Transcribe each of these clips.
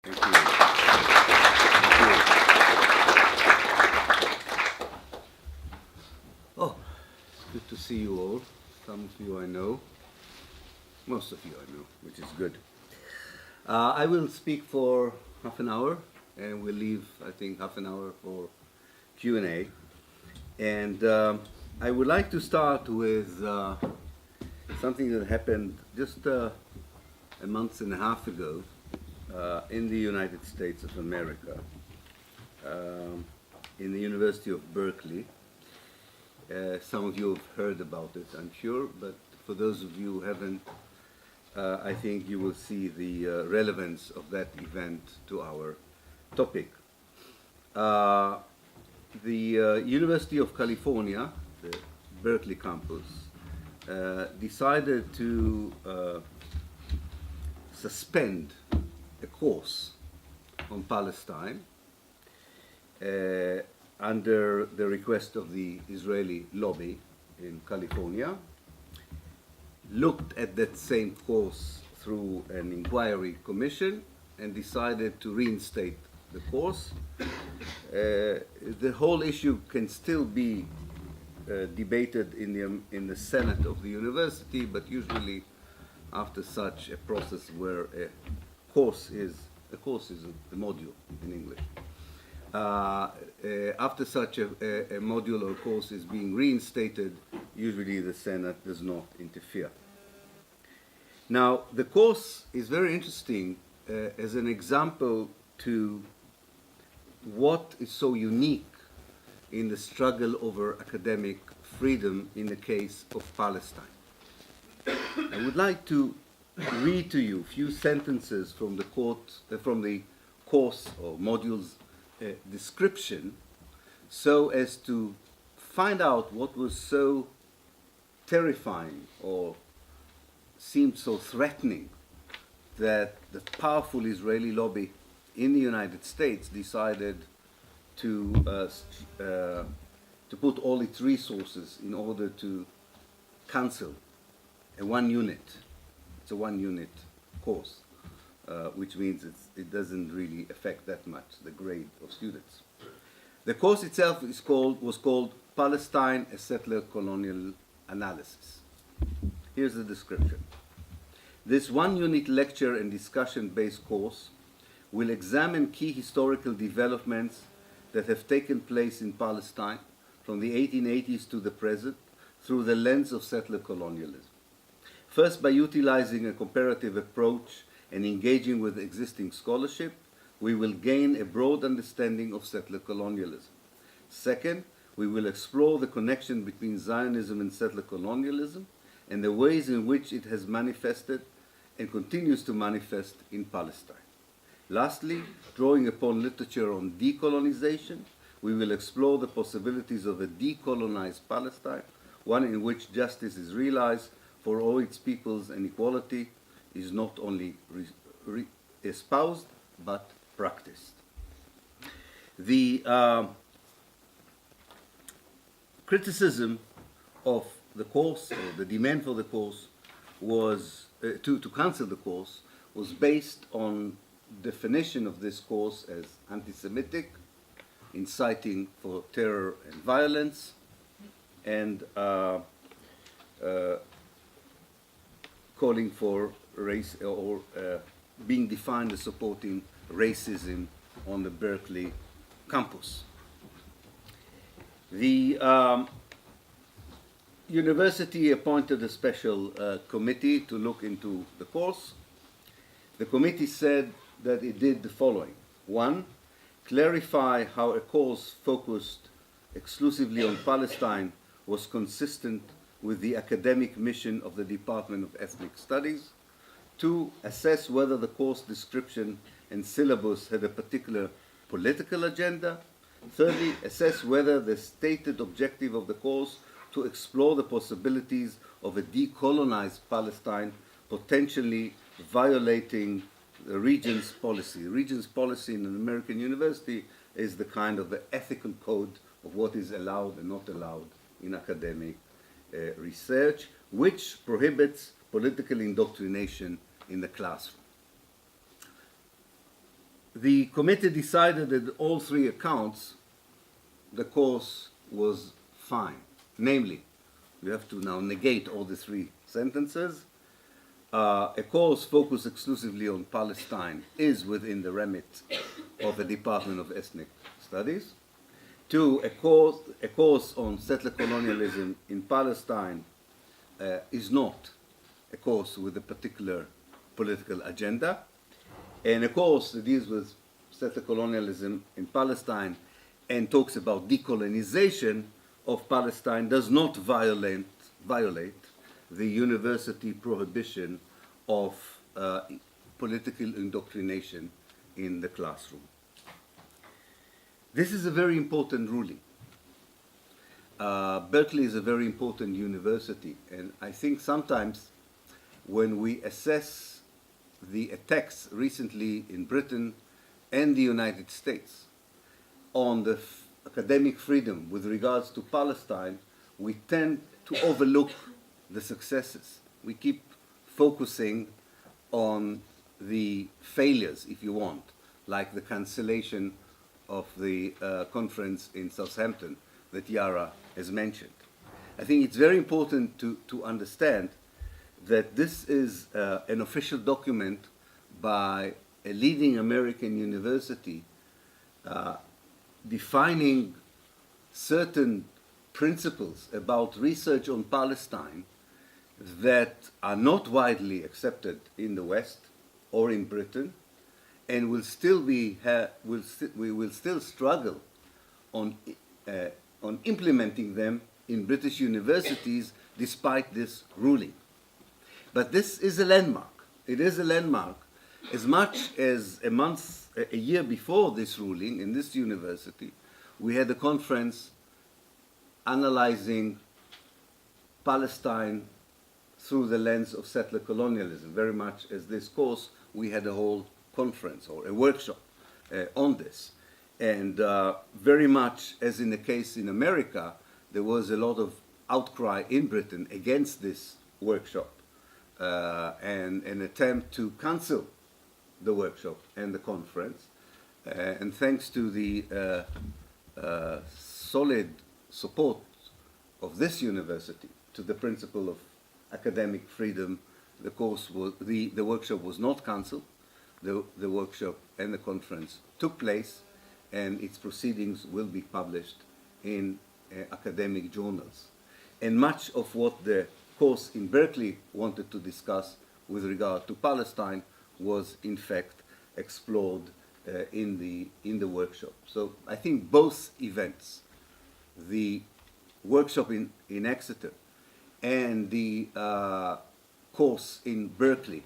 Thank you. Thank you. Oh, good to see you all. Some of you I know. Most of you I know, which is good. I will speak for half an hour, and we'll leave, I think, half an hour for Q&A. And I would like to start with something that happened just a month and a half ago in the United States of America, in the University of Berkeley. Some of you have heard about it, I'm sure, but for those of you who haven't, I think you will see the relevance of that event to our topic. The University of California, the Berkeley campus, decided to suspend a course on Palestine under the request of the Israeli lobby in California, looked at that same course through an inquiry commission and decided to reinstate the course. The whole issue can still be debated in the Senate of the university, but usually after such a process where a course is a module in English. After such a module or course is being reinstated, usually the Senate does not interfere. Now, the course is very interesting as an example to what is so unique in the struggle over academic freedom in the case of Palestine. I would like to read to you a few sentences from the course or module's description, so as to find out what was so terrifying or seemed so threatening that the powerful Israeli lobby in the United States decided to put all its resources in order to cancel a one-unit. It's a one-unit course, which means it doesn't really affect that much the grade of students. The course itself was called Palestine, a Settler Colonial Analysis. Here's the description. This one-unit lecture and discussion-based course will examine key historical developments that have taken place in Palestine from the 1880s to the present through the lens of settler colonialism. First, by utilizing a comparative approach and engaging with existing scholarship, we will gain a broad understanding of settler colonialism. Second, we will explore the connection between Zionism and settler colonialism and the ways in which it has manifested and continues to manifest in Palestine. Lastly, drawing upon literature on decolonization, we will explore the possibilities of a decolonized Palestine, one in which justice is realized for all its peoples and equality is not only espoused but practiced. The criticism of the course, or the demand for the course, was to cancel the course, was based on definition of this course as anti-Semitic, inciting for terror and violence, and calling for race or being defined as supporting racism on the Berkeley campus. The university appointed a special committee to look into the course. The committee said that it did the following. One, clarify how a course focused exclusively on Palestine was consistent with the academic mission of the Department of Ethnic Studies. Two, assess whether the course description and syllabus had a particular political agenda. Thirdly, assess whether the stated objective of the course to explore the possibilities of a decolonized Palestine potentially violating the Regents' policy. The Regents' policy in an American university is the kind of the ethical code of what is allowed and not allowed in academic research, which prohibits political indoctrination in the classroom. the committee decided that all three accounts, the course was fine. Namely, you have to now negate all the three sentences. A course focused exclusively on Palestine is within the remit of the Department of Ethnic Studies. Two, a course on settler colonialism in Palestine is not a course with a particular political agenda. And a course that deals with settler colonialism in Palestine and talks about decolonization of Palestine does not violate the university prohibition of political indoctrination in the classroom. This is a very important ruling. Berkeley is a very important university, and I think sometimes when we assess the attacks recently in Britain and the United States on the academic freedom with regards to Palestine, we tend to overlook the successes. We keep focusing on the failures, if you want, like the cancellation of the conference in Southampton that Yara has mentioned. I think it's very important to understand that this is an official document by a leading American university defining certain principles about research on Palestine that are not widely accepted in the West or in Britain, and will still be we will still struggle on implementing them in British universities despite this ruling. But this is a landmark. It is a landmark as much as a year before this ruling in this university, we had a conference analyzing Palestine through the lens of settler colonialism. Very much as this course, we had a whole conference or a workshop on this. And very much as in the case in America, there was a lot of outcry in Britain against this workshop and an attempt to cancel the workshop and the conference. And thanks to the solid support of this university to the principle of academic freedom, the workshop was not cancelled. The workshop and the conference took place, and its proceedings will be published in academic journals. And much of what the course in Berkeley wanted to discuss with regard to Palestine was in fact explored in the workshop. So I think both events, the workshop in Exeter and the course in Berkeley,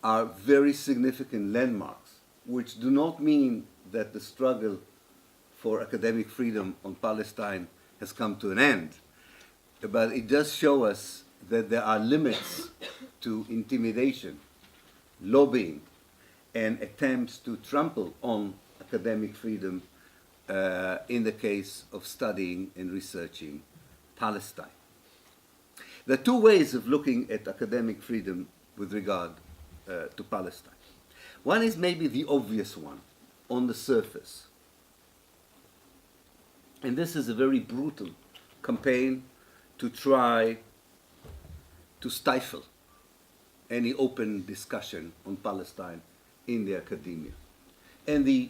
are very significant landmarks, which do not mean that the struggle for academic freedom on Palestine has come to an end, but it does show us that there are limits to intimidation, lobbying, and attempts to trample on academic freedom in the case of studying and researching Palestine. There are two ways of looking at academic freedom with regard to Palestine. One is maybe the obvious one, on the surface. And this is a very brutal campaign to try to stifle any open discussion on Palestine in the academia. And the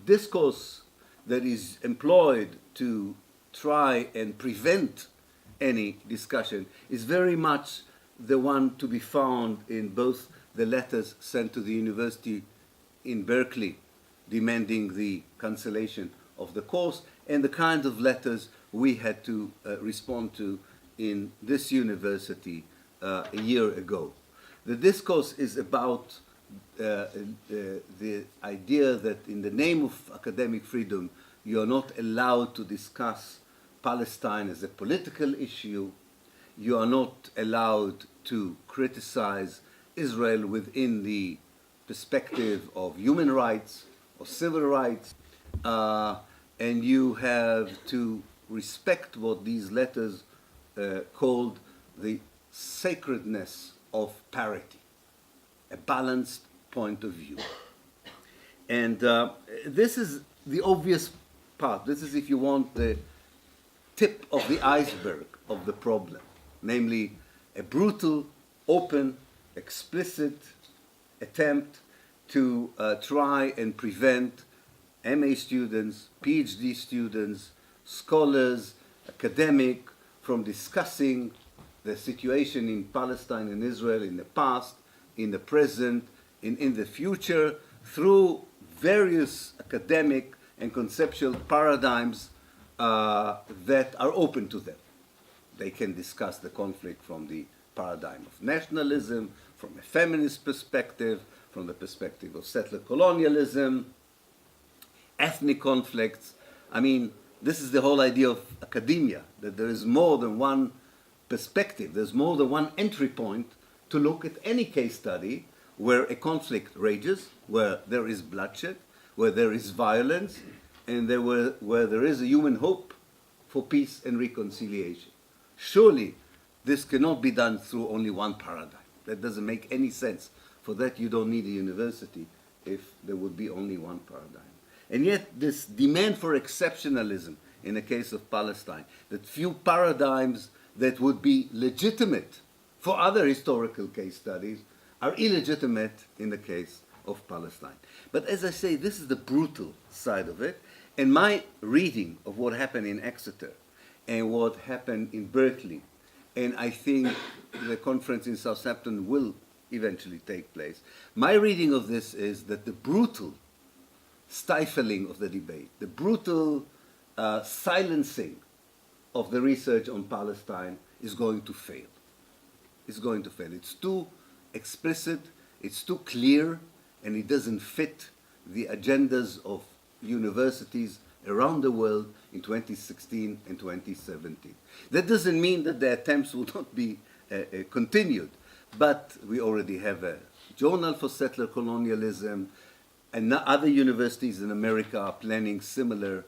discourse that is employed to try and prevent any discussion is very much the one to be found in both the letters sent to the university in Berkeley demanding the cancellation of the course and the kind of letters we had to respond to in this university a year ago. The discourse is about the idea that in the name of academic freedom, you are not allowed to discuss Palestine as a political issue. You are not allowed to criticize Israel within the perspective of human rights or civil rights. And you have to respect what these letters called the sacredness of parity, a balanced point of view. And this is the obvious part. This is, if you want, the tip of the iceberg of the problem, namely a brutal, open, explicit attempt to try and prevent MA students, PhD students, scholars, academic, from discussing the situation in Palestine and Israel in the past, in the present, in the future, through various academic and conceptual paradigms that are open to them. They can discuss the conflict from the paradigm of nationalism, from a feminist perspective, from the perspective of settler colonialism, ethnic conflicts. I mean, this is the whole idea of academia, that there is more than one perspective, there's more than one entry point to look at any case study where a conflict rages, where there is bloodshed, where there is violence, and where there is a human hope for peace and reconciliation. Surely this cannot be done through only one paradigm. That doesn't make any sense. For that you don't need a university if there would be only one paradigm. And yet this demand for exceptionalism in the case of Palestine, that few paradigms that would be legitimate for other historical case studies are illegitimate in the case of Palestine. But as I say, this is the brutal side of it. And my reading of what happened in Exeter and what happened in Berkeley, and I think the conference in Southampton will eventually take place, my reading of this is that the brutal stifling of the debate, the brutal silencing of the research on Palestine is going to fail. It's going to fail. It's too explicit, it's too clear, and it doesn't fit the agendas of universities around the world in 2016 and 2017. That doesn't mean that the attempts will not be continued, but we already have a journal for settler colonialism, and other universities in America are planning similar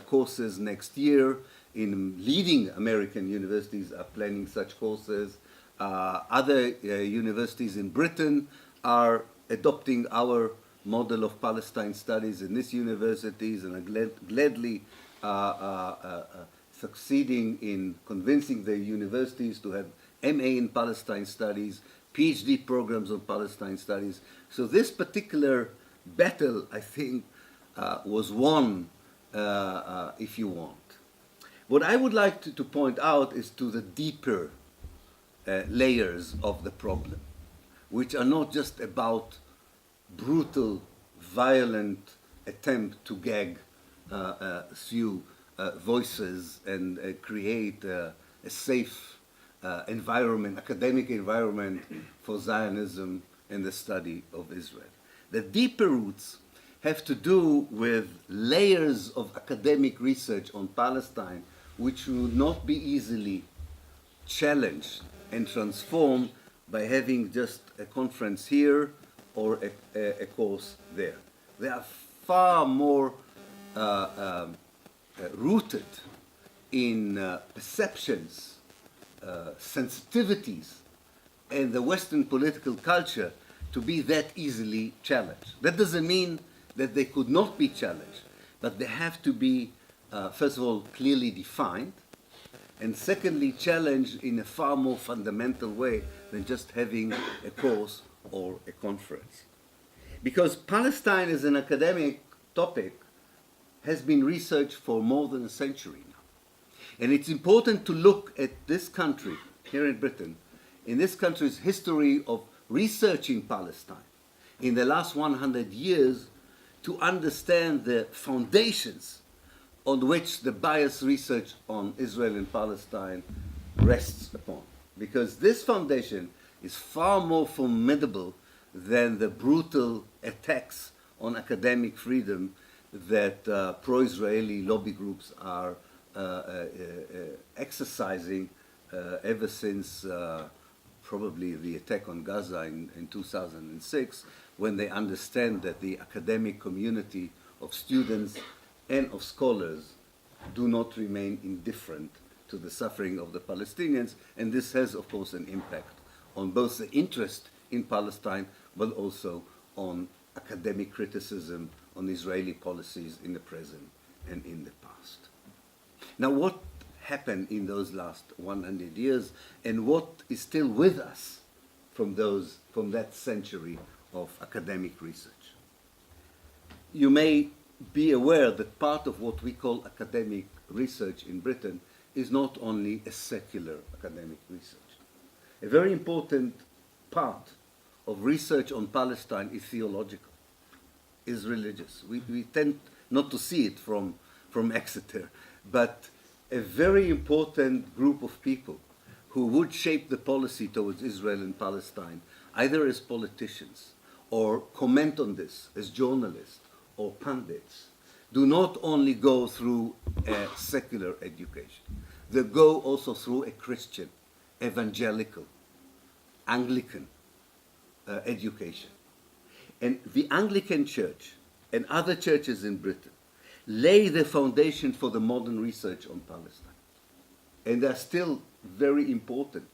courses next year. In leading American universities are planning such courses. Other universities in Britain are adopting our model of Palestine studies in these universities and are gladly succeeding in convincing the universities to have MA in Palestine studies, PhD programs on Palestine studies. So this particular battle, I think, was won, if you want. What I would like to point out is to the deeper layers of the problem, which are not just about brutal, violent attempt to gag few voices and create a safe environment, academic environment for Zionism and the study of Israel. The deeper roots have to do with layers of academic research on Palestine which will not be easily challenged and transformed by having just a conference here or a course there. They are far more rooted in perceptions, sensitivities, and the Western political culture to be that easily challenged. That doesn't mean that they could not be challenged, but they have to be, first of all, clearly defined, and secondly, challenged in a far more fundamental way than just having a course or a conference. Because Palestine as an academic topic has been researched for more than a century now. And it's important to look at this country, here in Britain, in this country's history of researching Palestine in the last 100 years to understand the foundations on which the biased research on Israel and Palestine rests upon. Because this foundation is far more formidable than the brutal attacks on academic freedom that pro-Israeli lobby groups are exercising ever since probably the attack on Gaza in 2006, when they understand that the academic community of students and of scholars do not remain indifferent to the suffering of the Palestinians. And this has, of course, an impact on both the interest in Palestine, but also on academic criticism on Israeli policies in the present and in the past. Now, what happened in those last 100 years, and what is still with us from that century of academic research? You may be aware that part of what we call academic research in Britain is not only a secular academic research. A very important part of research on Palestine is theological, is religious. We tend not to see it from Exeter, but a very important group of people who would shape the policy towards Israel and Palestine, either as politicians or comment on this as journalists or pundits, do not only go through a secular education. They go also through a Christian, evangelical, Anglican education. And the Anglican Church and other churches in Britain lay the foundation for the modern research on Palestine. And they're still very important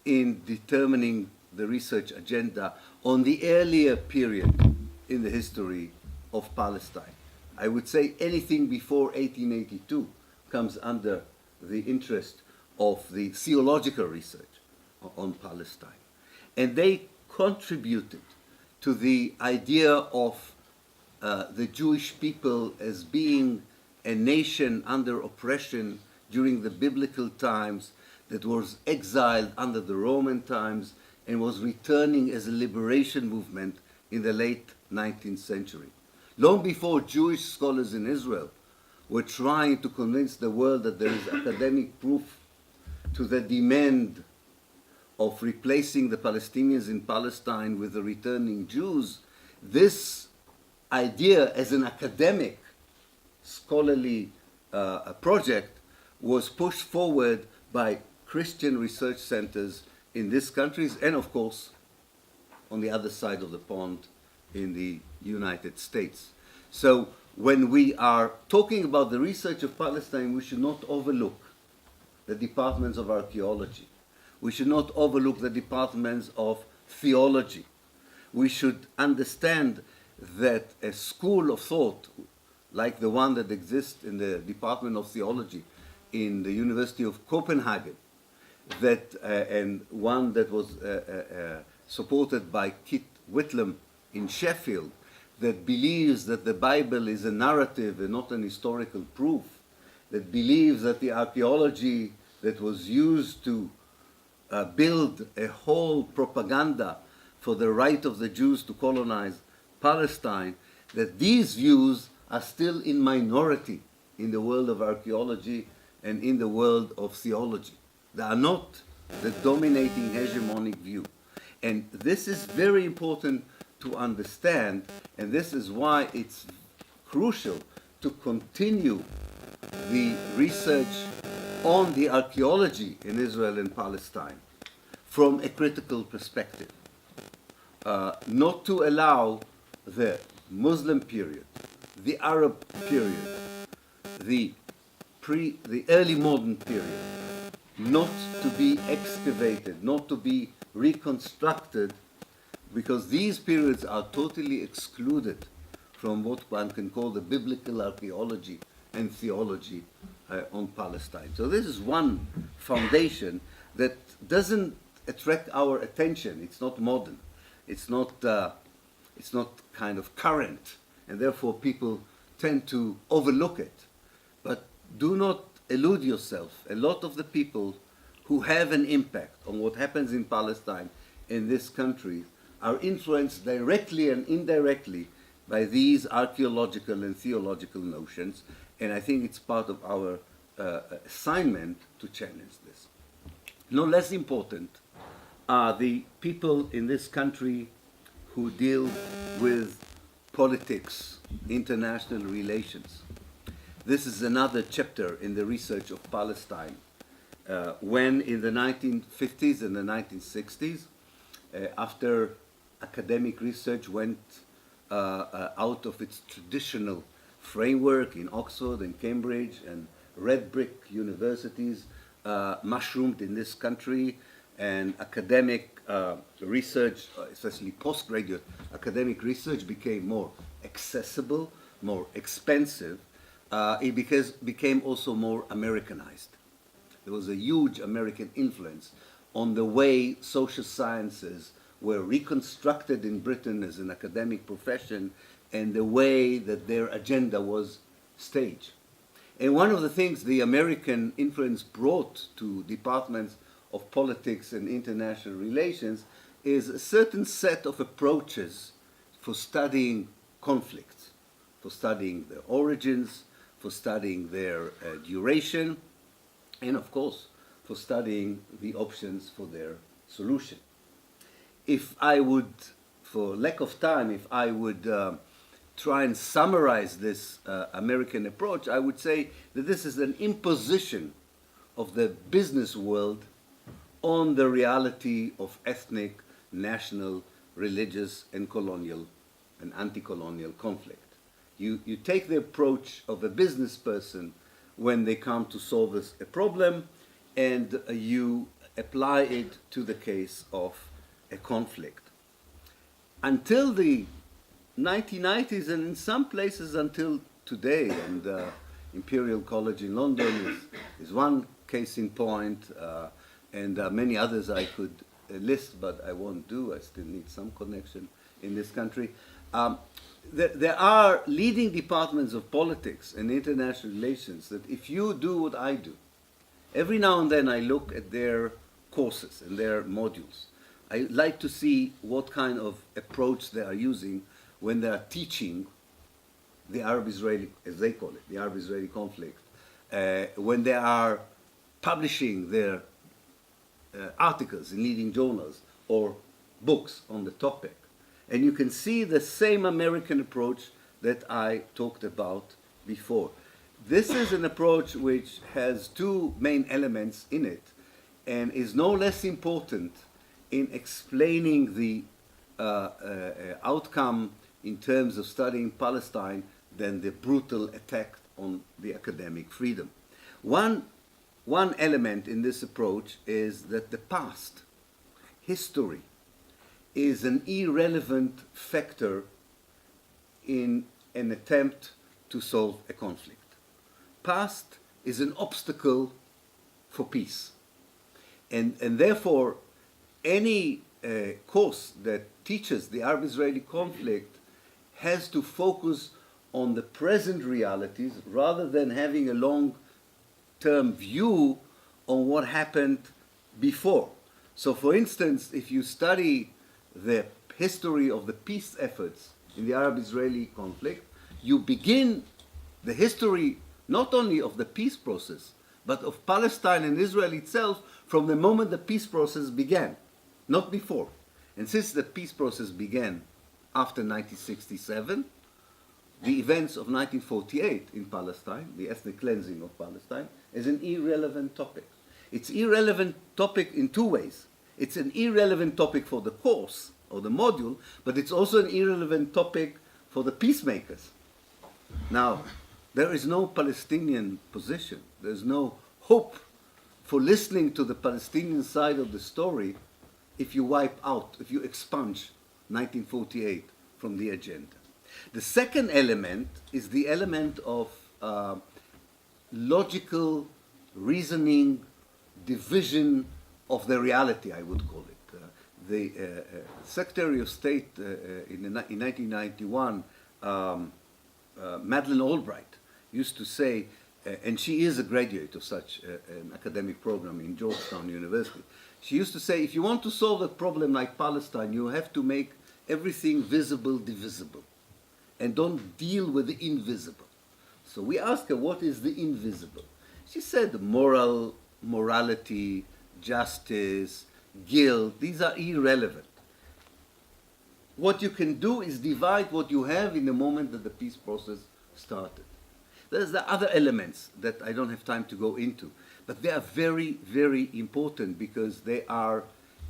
in determining the research agenda on the earlier period in the history of Palestine. I would say anything before 1882 comes under the interest of the theological research on Palestine. And they contributed to the idea of the Jewish people as being a nation under oppression during the biblical times, that was exiled under the Roman times and was returning as a liberation movement in the late 19th century. Long before Jewish scholars in Israel were trying to convince the world that there is academic proof to the demand of replacing the Palestinians in Palestine with the returning Jews, this idea as an academic, scholarly project was pushed forward by Christian research centers in these countries and, of course, on the other side of the pond in the United States. So when we are talking about the research of Palestine, we should not overlook the departments of archaeology. We should not overlook the departments of theology. We should understand that a school of thought, like the one that exists in the Department of Theology in the University of Copenhagen, and one that was supported by Kit Whitlam in Sheffield, that believes that the Bible is a narrative and not an historical proof, that believes that the archaeology that was used to build a whole propaganda for the right of the Jews to colonize Palestine, that these views are still in minority in the world of archaeology and in the world of theology. They are not the dominating hegemonic view. And this is very important to understand, and this is why it's crucial to continue the research on the archaeology in Israel and Palestine from a critical perspective. Not to allow the Muslim period, the Arab period, the early modern period, not to be excavated, not to be reconstructed, because these periods are totally excluded from what one can call the biblical archaeology and theology on Palestine. So this is one foundation that doesn't attract our attention. It's not modern. It's not kind of current, and therefore people tend to overlook it. But do not elude yourself. A lot of the people who have an impact on what happens in Palestine in this country are influenced directly and indirectly by these archaeological and theological notions, and I think it's part of our assignment to challenge this. No less important are the people in this country who deal with politics, international relations. This is another chapter in the research of Palestine. When in the 1950s and the 1960s, after academic research went out of its traditional framework in Oxford and Cambridge, and red brick universities mushroomed in this country, and academic research, especially postgraduate academic research, became more accessible, more expensive, it became also more Americanized. There was a huge American influence on the way social sciences were reconstructed in Britain as an academic profession and the way that their agenda was staged. And one of the things the American influence brought to departments of politics and international relations is a certain set of approaches for studying conflicts, for studying their origins, for studying their duration, and of course, for studying the options for their solution. If I would, for lack of time, if I would try and summarize this American approach, I would say that this is an imposition of the business world on the reality of ethnic, national, religious, and colonial and anti-colonial conflict. You take the approach of a business person when they come to solve a problem, and you apply it to the case of a conflict. Until the 1990s, and in some places until today, and Imperial College in London is one case in point, and many others I could list, but I won't do. I still need some connection in this country. There are leading departments of politics and international relations that if you do what I do, every now and then I look at their courses and their modules. I like to see what kind of approach they are using when they are teaching the Arab-Israeli, as they call it, the Arab-Israeli conflict, when they are publishing their articles in leading journals or books on the topic. And you can see the same American approach that I talked about before. This is an approach which has two main elements in it and is no less important in explaining the outcome in terms of studying Palestine than the brutal attack on the academic freedom. One element in this approach is that the past, history, is an irrelevant factor in an attempt to solve a conflict. Past is an obstacle for peace. And therefore, any course that teaches the Arab-Israeli conflict has to focus on the present realities rather than having a long-term view on what happened before. So for instance, if you study the history of the peace efforts in the Arab-Israeli conflict, you begin the history not only of the peace process, but of Palestine and Israel itself from the moment the peace process began, not before. And since the peace process began after 1967, the events of 1948 in Palestine, the ethnic cleansing of Palestine, is an irrelevant topic. It's an irrelevant topic in two ways. It's an irrelevant topic for the course or the module, but it's also an irrelevant topic for the peacemakers. Now, there is no Palestinian position. There's no hope for listening to the Palestinian side of the story if you wipe out, if you expunge 1948 from the agenda. The second element is the element of logical reasoning, division of the reality, I would call it. The Secretary of State in 1991, Madeleine Albright, used to say, and she is a graduate of such an academic program in Georgetown University, she used to say, if you want to solve a problem like Palestine, you have to make everything visible divisible, and don't deal with the invisible. So we asked her, what is the invisible? She said morality, justice, guilt, these are irrelevant. What you can do is divide what you have in the moment that the peace process started. There's the other elements that I don't have time to go into, but they are very, very important because they are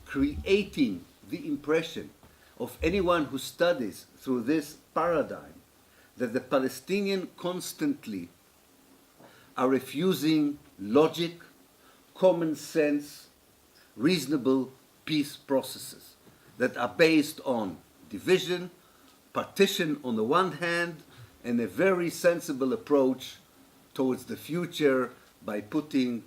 creating the impression of anyone who studies through this paradigm that the Palestinians constantly are refusing logic, common sense, reasonable peace processes that are based on division, partition on the one hand, and a very sensible approach towards the future by putting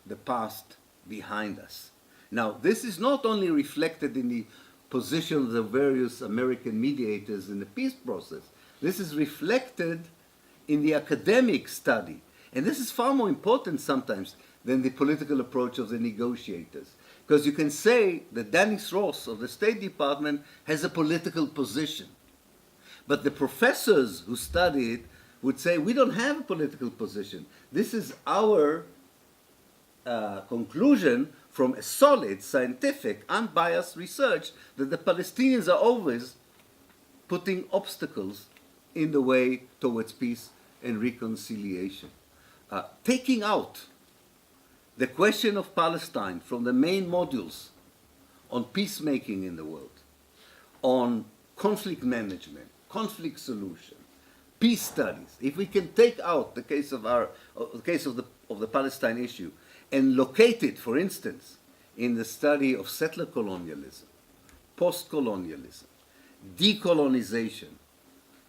the past behind us. Now, this is not only reflected in the position of the various American mediators in the peace process, this is reflected in the academic study. And this is far more important sometimes than the political approach of the negotiators. Because you can say that Dennis Ross of the State Department has a political position. But the professors who study it would say, we don't have a political position. This is our conclusion from a solid, scientific, unbiased research that the Palestinians are always putting obstacles in the way towards peace and reconciliation. Taking out the question of Palestine from the main modules on peacemaking in the world, on conflict management, conflict solution, peace studies. If we can take out the case of the Palestine issue and locate it, for instance, in the study of settler colonialism, post-colonialism, decolonization,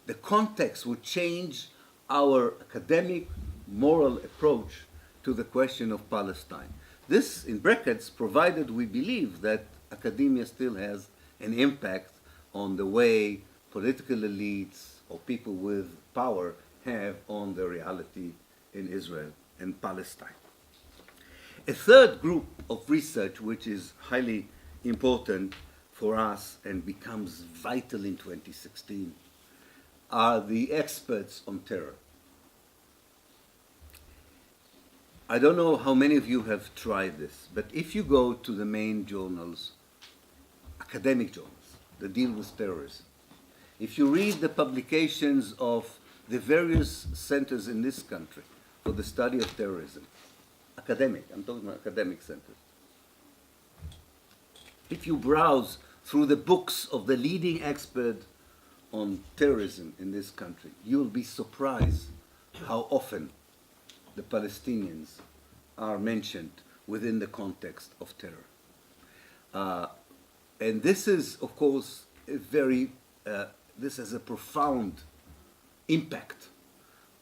the context would change our academic, moral approach to the question of Palestine. This, in brackets, provided we believe that academia still has an impact on the way political elites or people with power have on the reality in Israel and Palestine. A third group of research, which is highly important for us and becomes vital in 2016, are the experts on terror. I don't know how many of you have tried this, but if you go to the main journals, academic journals, that deal with terrorism, if you read the publications of the various centers in this country for the study of terrorism, I'm talking about academic centers, if you browse through the books of the leading expert on terrorism in this country, you'll be surprised how often the Palestinians are mentioned within the context of terror. And this is, of course, this has a profound impact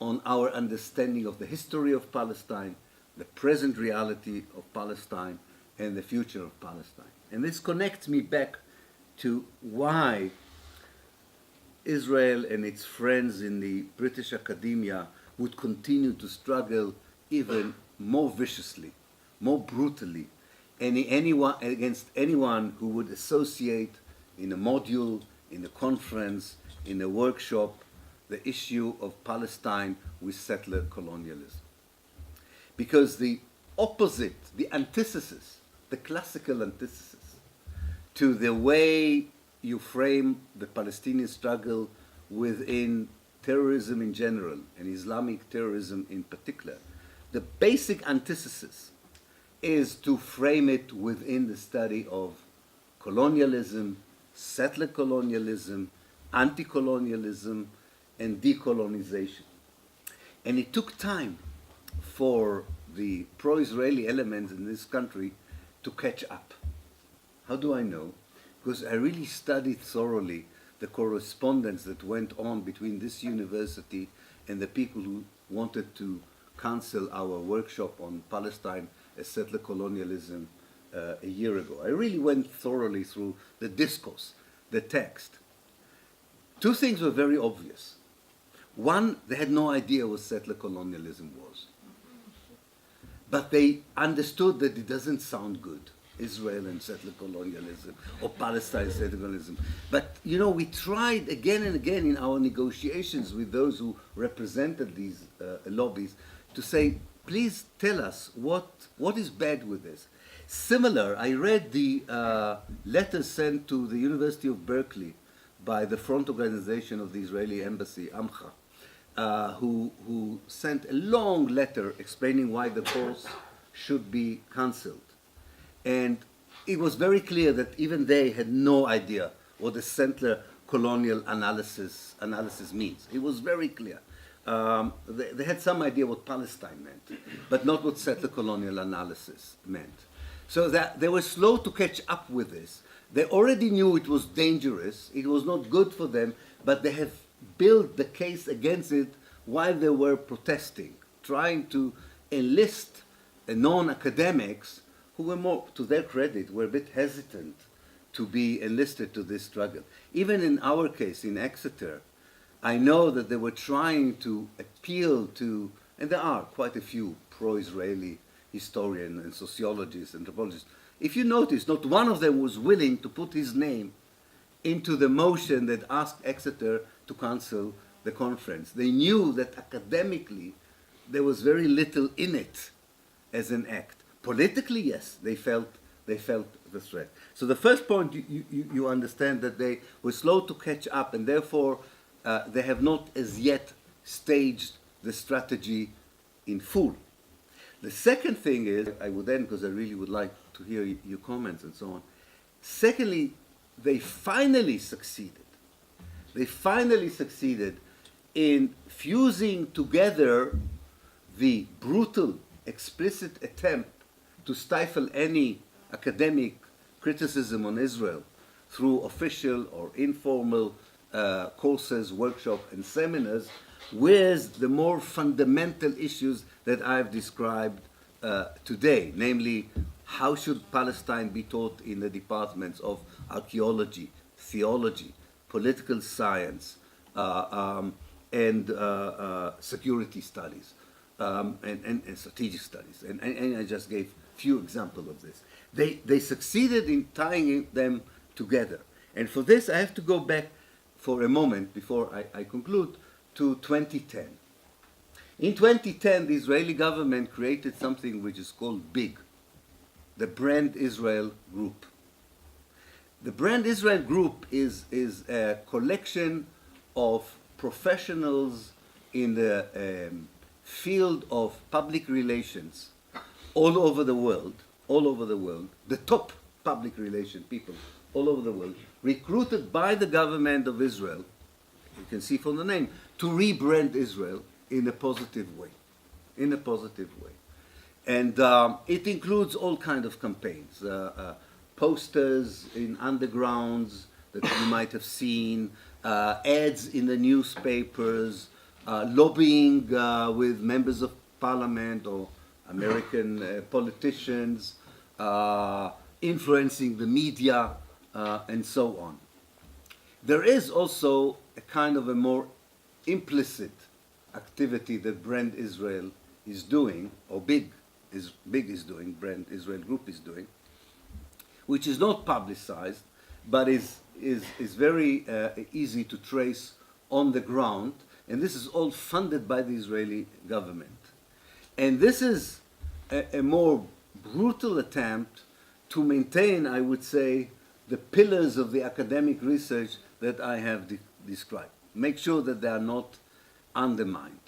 on our understanding of the history of Palestine, the present reality of Palestine, and the future of Palestine. And this connects me back to why Israel and its friends in the British academia would continue to struggle even more viciously, more brutally, against anyone who would associate in a module, in a conference, in a workshop, the issue of Palestine with settler colonialism. Because the opposite, the antithesis, the classical antithesis to the way you frame the Palestinian struggle within terrorism in general and Islamic terrorism in particular, the basic antithesis is to frame it within the study of colonialism, settler colonialism, anti-colonialism, and decolonization. And it took time for the pro-Israeli elements in this country to catch up. How do I know? Because I really studied thoroughly the correspondence that went on between this university and the people who wanted to cancel our workshop on Palestine as settler colonialism a year ago. I really went thoroughly through the discourse, the text. Two things were very obvious. One, they had no idea what settler colonialism was. But they understood that it doesn't sound good, Israel and settler colonialism, or Palestine and settler colonialism. But, you know, we tried again and again in our negotiations with those who represented these lobbies to say, please tell us what is bad with this. Similar, I read the letter sent to the University of Berkeley by the front organization of the Israeli embassy, Amcha, who sent a long letter explaining why the course should be cancelled. And it was very clear that even they had no idea what the settler colonial analysis means. It was very clear. They had some idea what Palestine meant, but not what settler colonial analysis meant. So that they were slow to catch up with this. They already knew it was dangerous, it was not good for them, but they have built the case against it while they were protesting, trying to enlist non-academics who were more, to their credit, were a bit hesitant to be enlisted to this struggle. Even in our case, in Exeter, I know that they were trying to appeal to, and there are quite a few pro-Israeli historians and sociologists, anthropologists. If you notice, not one of them was willing to put his name into the motion that asked Exeter to cancel the conference. They knew that academically there was very little in it as an act. Politically, yes, they felt the threat. So the first point, you understand that they were slow to catch up, and therefore they have not as yet staged the strategy in full. The second thing is, I would end because I really would like to hear your comments and so on. Secondly, they finally succeeded. They finally succeeded in fusing together the brutal, explicit attempt to stifle any academic criticism on Israel through official or informal courses, workshops, and seminars with the more fundamental issues that I've described today, namely, how should Palestine be taught in the departments of archaeology, theology, political science, and security studies, and strategic studies. And I just gave few examples of this. They succeeded in tying them together. And for this, I have to go back for a moment before I conclude to 2010. In 2010, the Israeli government created something which is called BIG, the Brand Israel Group. The Brand Israel Group is a collection of professionals in the field of public relations all over the world, the top public relation people all over the world, recruited by the government of Israel, you can see from the name, to rebrand Israel in a positive way. And it includes all kinds of campaigns, posters in undergrounds that you might have seen, ads in the newspapers, lobbying with members of parliament or American politicians, influencing the media, and so on. There is also a kind of a more implicit activity that Brand Israel is doing, or BIG is doing, Brand Israel Group is doing, which is not publicized, but is very easy to trace on the ground, and this is all funded by the Israeli government. And this is a more brutal attempt to maintain, I would say, the pillars of the academic research that I have described. Make sure that they are not undermined.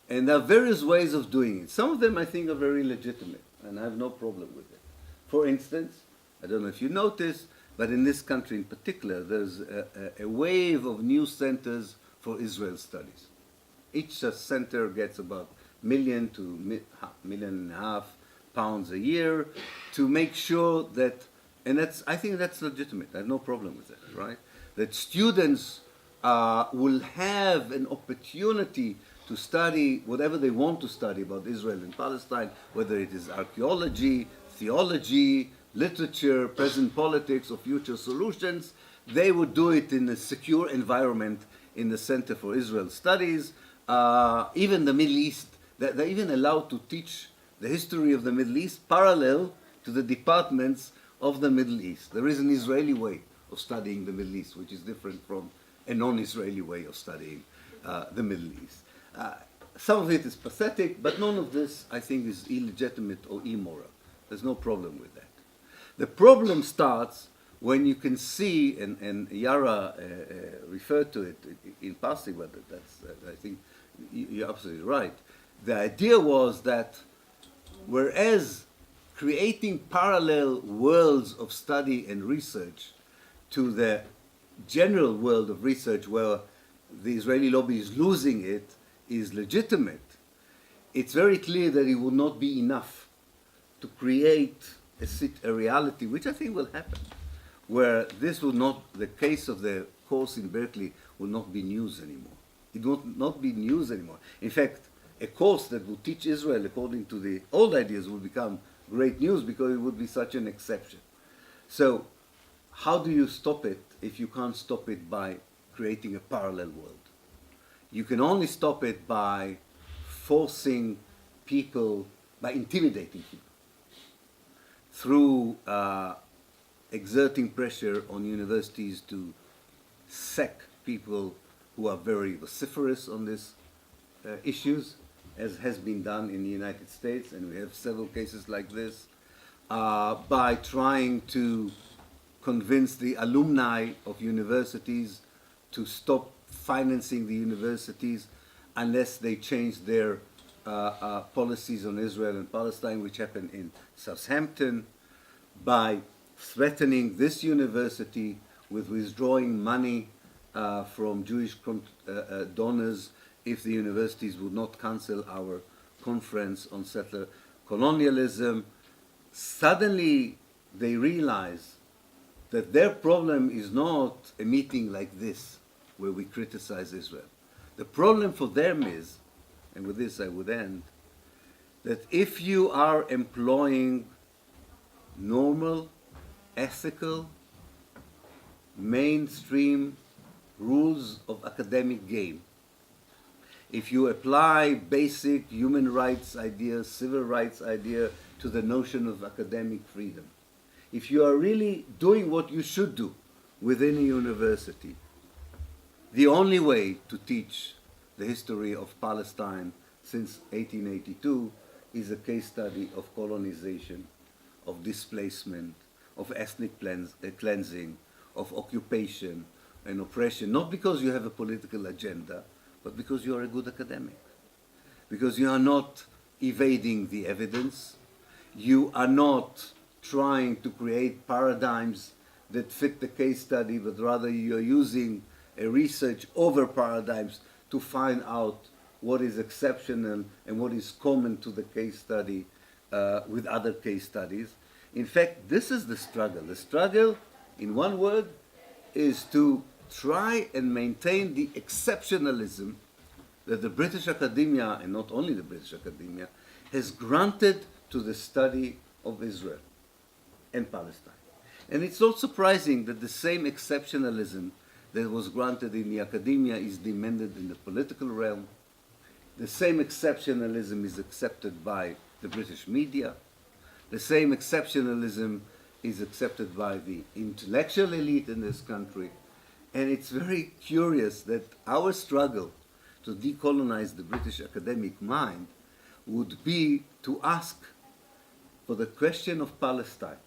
And there are various ways of doing it. Some of them I think are very legitimate, and I have no problem with it. For instance, I don't know if you notice, but in this country in particular, there's a wave of new centers for Israel studies. Each center gets about million to $1.5 million a year to make sure that, and I think that's legitimate. I have no problem with that, right? That students will have an opportunity to study whatever they want to study about Israel and Palestine, whether it is archaeology, theology, literature, present politics, or future solutions. They would do it in a secure environment in the Center for Israel Studies. Even the Middle East, they're even allowed to teach the history of the Middle East parallel to the departments of the Middle East. There is an Israeli way of studying the Middle East, which is different from a non-Israeli way of studying the Middle East. Some of it is pathetic, but none of this, I think, is illegitimate or immoral. There's no problem with that. The problem starts when you can see, and Yara referred to it in passing, but I think you're absolutely right. The idea was that whereas creating parallel worlds of study and research to the general world of research where the Israeli lobby is losing it is legitimate, it's very clear that it would not be enough to create a reality, which I think will happen, where this will not, the case of the course in Berkeley will not be news anymore. It will not be news anymore. In fact, a course that will teach Israel according to the old ideas will become great news because it would be such an exception. So how do you stop it if you can't stop it by creating a parallel world? You can only stop it by forcing people, by intimidating people, through exerting pressure on universities to sack people who are very vociferous on these issues, as has been done in the United States, and we have several cases like this, by trying to convince the alumni of universities to stop financing the universities unless they change their policies on Israel and Palestine, which happened in Southampton, by threatening this university with withdrawing money from Jewish donors if the universities would not cancel our conference on settler colonialism. Suddenly they realize that their problem is not a meeting like this where we criticize Israel. The problem for them is, and with this I would end, that if you are employing normal, ethical, mainstream rules of academic game, if you apply basic human rights ideas, civil rights idea to the notion of academic freedom, if you are really doing what you should do within a university, the only way to teach the history of Palestine since 1882 is a case study of colonization, of displacement, of ethnic cleansing, of occupation and oppression, not because you have a political agenda, but because you are a good academic. Because you are not evading the evidence, you are not trying to create paradigms that fit the case study, but rather you are using a research over paradigms to find out what is exceptional and what is common to the case study with other case studies. In fact, this is the struggle. The struggle, in one word, is to try and maintain the exceptionalism that the British academia, and not only the British academia, has granted to the study of Israel and Palestine. And it's not surprising that the same exceptionalism that was granted in the academia is demanded in the political realm. The same exceptionalism is accepted by the British media. The same exceptionalism is accepted by the intellectual elite in this country. And it's very curious that our struggle to decolonize the British academic mind would be to ask for the question of Palestine,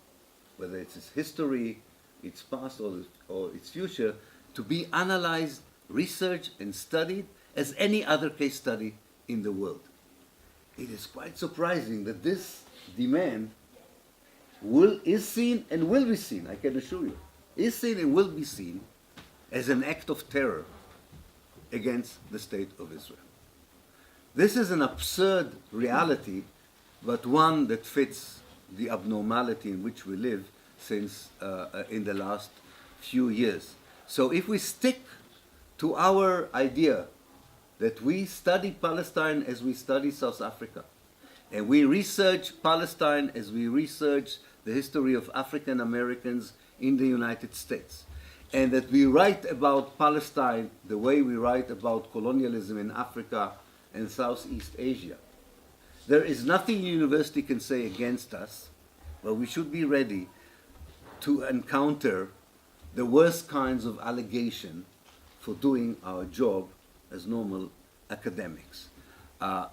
whether it's its history, its past, or its future, to be analyzed, researched, and studied as any other case study in the world. It is quite surprising that this demand is seen and will be seen, I can assure you, is seen and will be seen as an act of terror against the state of Israel. This is an absurd reality, but one that fits the abnormality in which we live since in the last few years. So if we stick to our idea that we study Palestine as we study South Africa, and we research Palestine as we research the history of African Americans in the United States, and that we write about Palestine the way we write about colonialism in Africa and Southeast Asia, there is nothing the university can say against us, but we should be ready to encounter the worst kinds of allegation for doing our job as normal academics.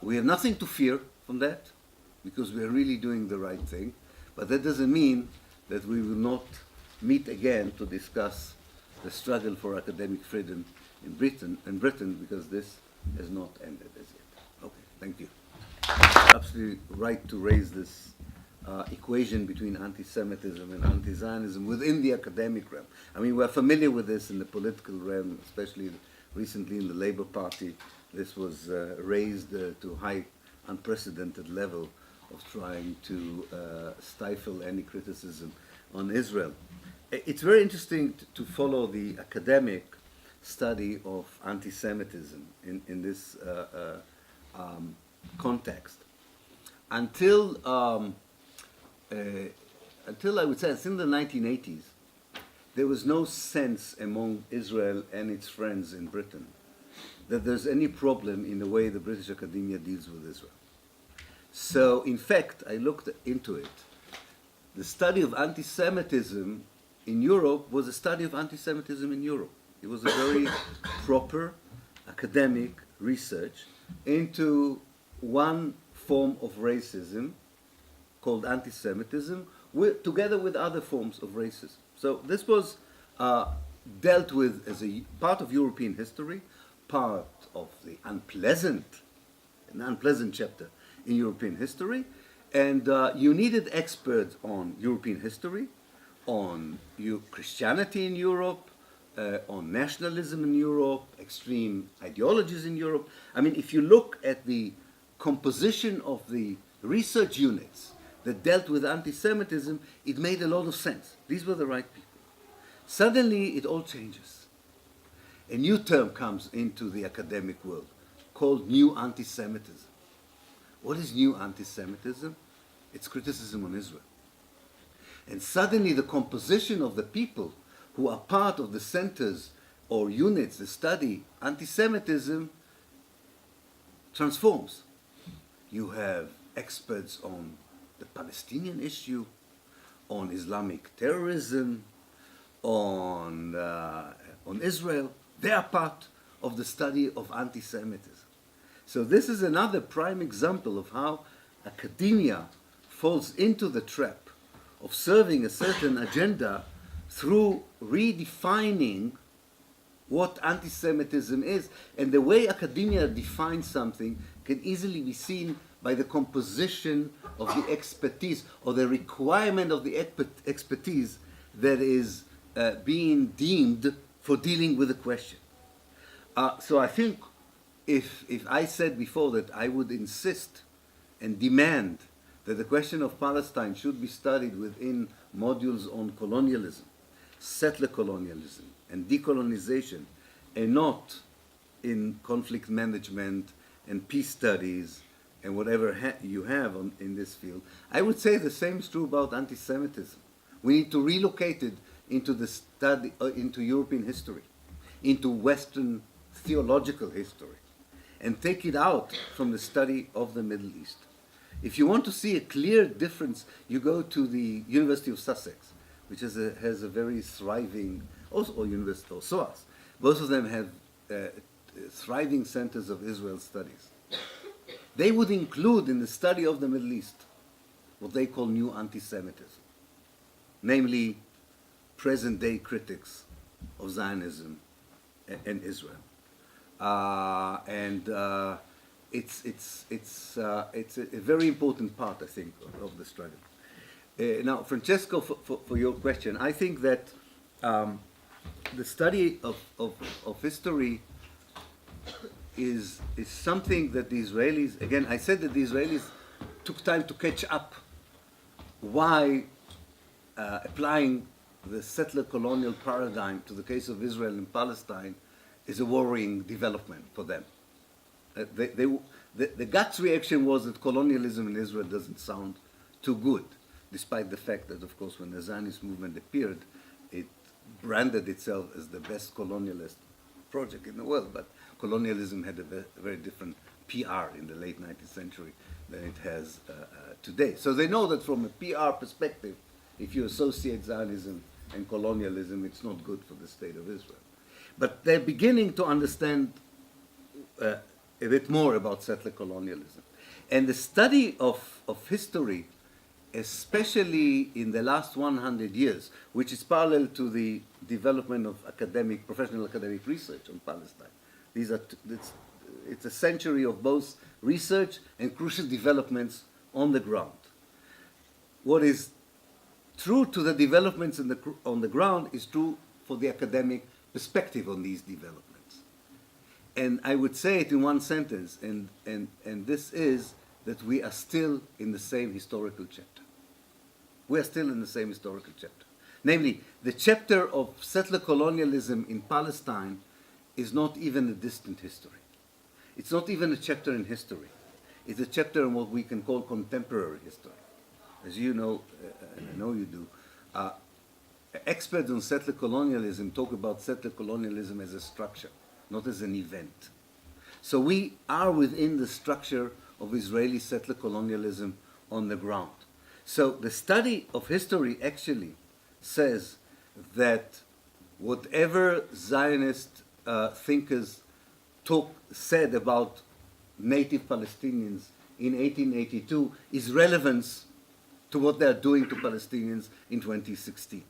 We have nothing to fear from that, because we are really doing the right thing, but that doesn't mean that we will not meet again to discuss the struggle for academic freedom in Britain, because this has not ended as yet. Okay, thank you. Absolutely right to raise this equation between anti-Semitism and anti-Zionism within the academic realm. I mean, we're familiar with this in the political realm, especially recently in the Labour Party. This was raised to high, unprecedented level of trying to stifle any criticism on Israel. It's very interesting to follow the academic study of anti-Semitism in this context. Until I would say, until the 1980s, there was no sense among Israel and its friends in Britain that there's any problem in the way the British academia deals with Israel. So, in fact, I looked into it. The study of anti-Semitism in Europe was a study of anti-Semitism in Europe. It was a very proper academic research into one form of racism called anti-Semitism, together with other forms of racism. So this was dealt with as a part of European history, part of the unpleasant chapter in European history, and you needed experts on European history, on Christianity in Europe, on nationalism in Europe, extreme ideologies in Europe. I mean, if you look at the composition of the research units that dealt with anti-Semitism, it made a lot of sense. These were the right people. Suddenly, it all changes. A new term comes into the academic world called new anti-Semitism. What is new anti-Semitism? It's criticism on Israel. And suddenly the composition of the people who are part of the centers or units that study anti-Semitism transforms. You have experts on the Palestinian issue, on Islamic terrorism, on Israel. They are part of the study of anti-Semitism. So this is another prime example of how academia falls into the trap of serving a certain agenda through redefining what anti-Semitism is. And the way academia defines something can easily be seen by the composition of the expertise or the requirement of the expertise that is being deemed for dealing with the question. So I think if I said before that I would insist and demand that the question of Palestine should be studied within modules on colonialism, settler colonialism, and decolonization, and not in conflict management and peace studies and whatever you have in this field, I would say the same is true about anti-Semitism. We need to relocate it into the study, into European history, into Western theological history, and take it out from the study of the Middle East. If you want to see a clear difference, you go to the University of Sussex, which has a very thriving, also University of SOAS. Both of them have thriving centers of Israel studies. They would include in the study of the Middle East what they call new anti-Semitism, namely present-day critics of Zionism and Israel. It's a very important part, I think, of the struggle. Now, Francesco, for your question, I think that the study of history is something that the Israelis, again, I said that the Israelis took time to catch up why applying the settler colonial paradigm to the case of Israel and Palestine is a worrying development for them. The guts reaction was that colonialism in Israel doesn't sound too good, despite the fact that, of course, when the Zionist movement appeared, it branded itself as the best colonialist project in the world. But colonialism had a very different PR in the late 19th century than it has today. So they know that from a PR perspective, if you associate Zionism and colonialism, it's not good for the state of Israel. But they're beginning to understand a bit more about settler colonialism. And the study of history, especially in the last 100 years, which is parallel to the development of professional academic research on Palestine. It's a century of both research and crucial developments on the ground. What is true to the developments on the ground is true for the academic perspective on these developments. And I would say it in one sentence, and this is that we are still in the same historical chapter. We are still in the same historical chapter. Namely, the chapter of settler colonialism in Palestine is not even a distant history. It's not even a chapter in history. It's a chapter in what we can call contemporary history. As you know, and I know you do, experts on settler colonialism talk about settler colonialism as a structure, not as an event. So we are within the structure of Israeli settler colonialism on the ground. So the study of history actually says that whatever Zionist thinkers said about native Palestinians in 1882 is relevant to what they are doing to Palestinians in 2016.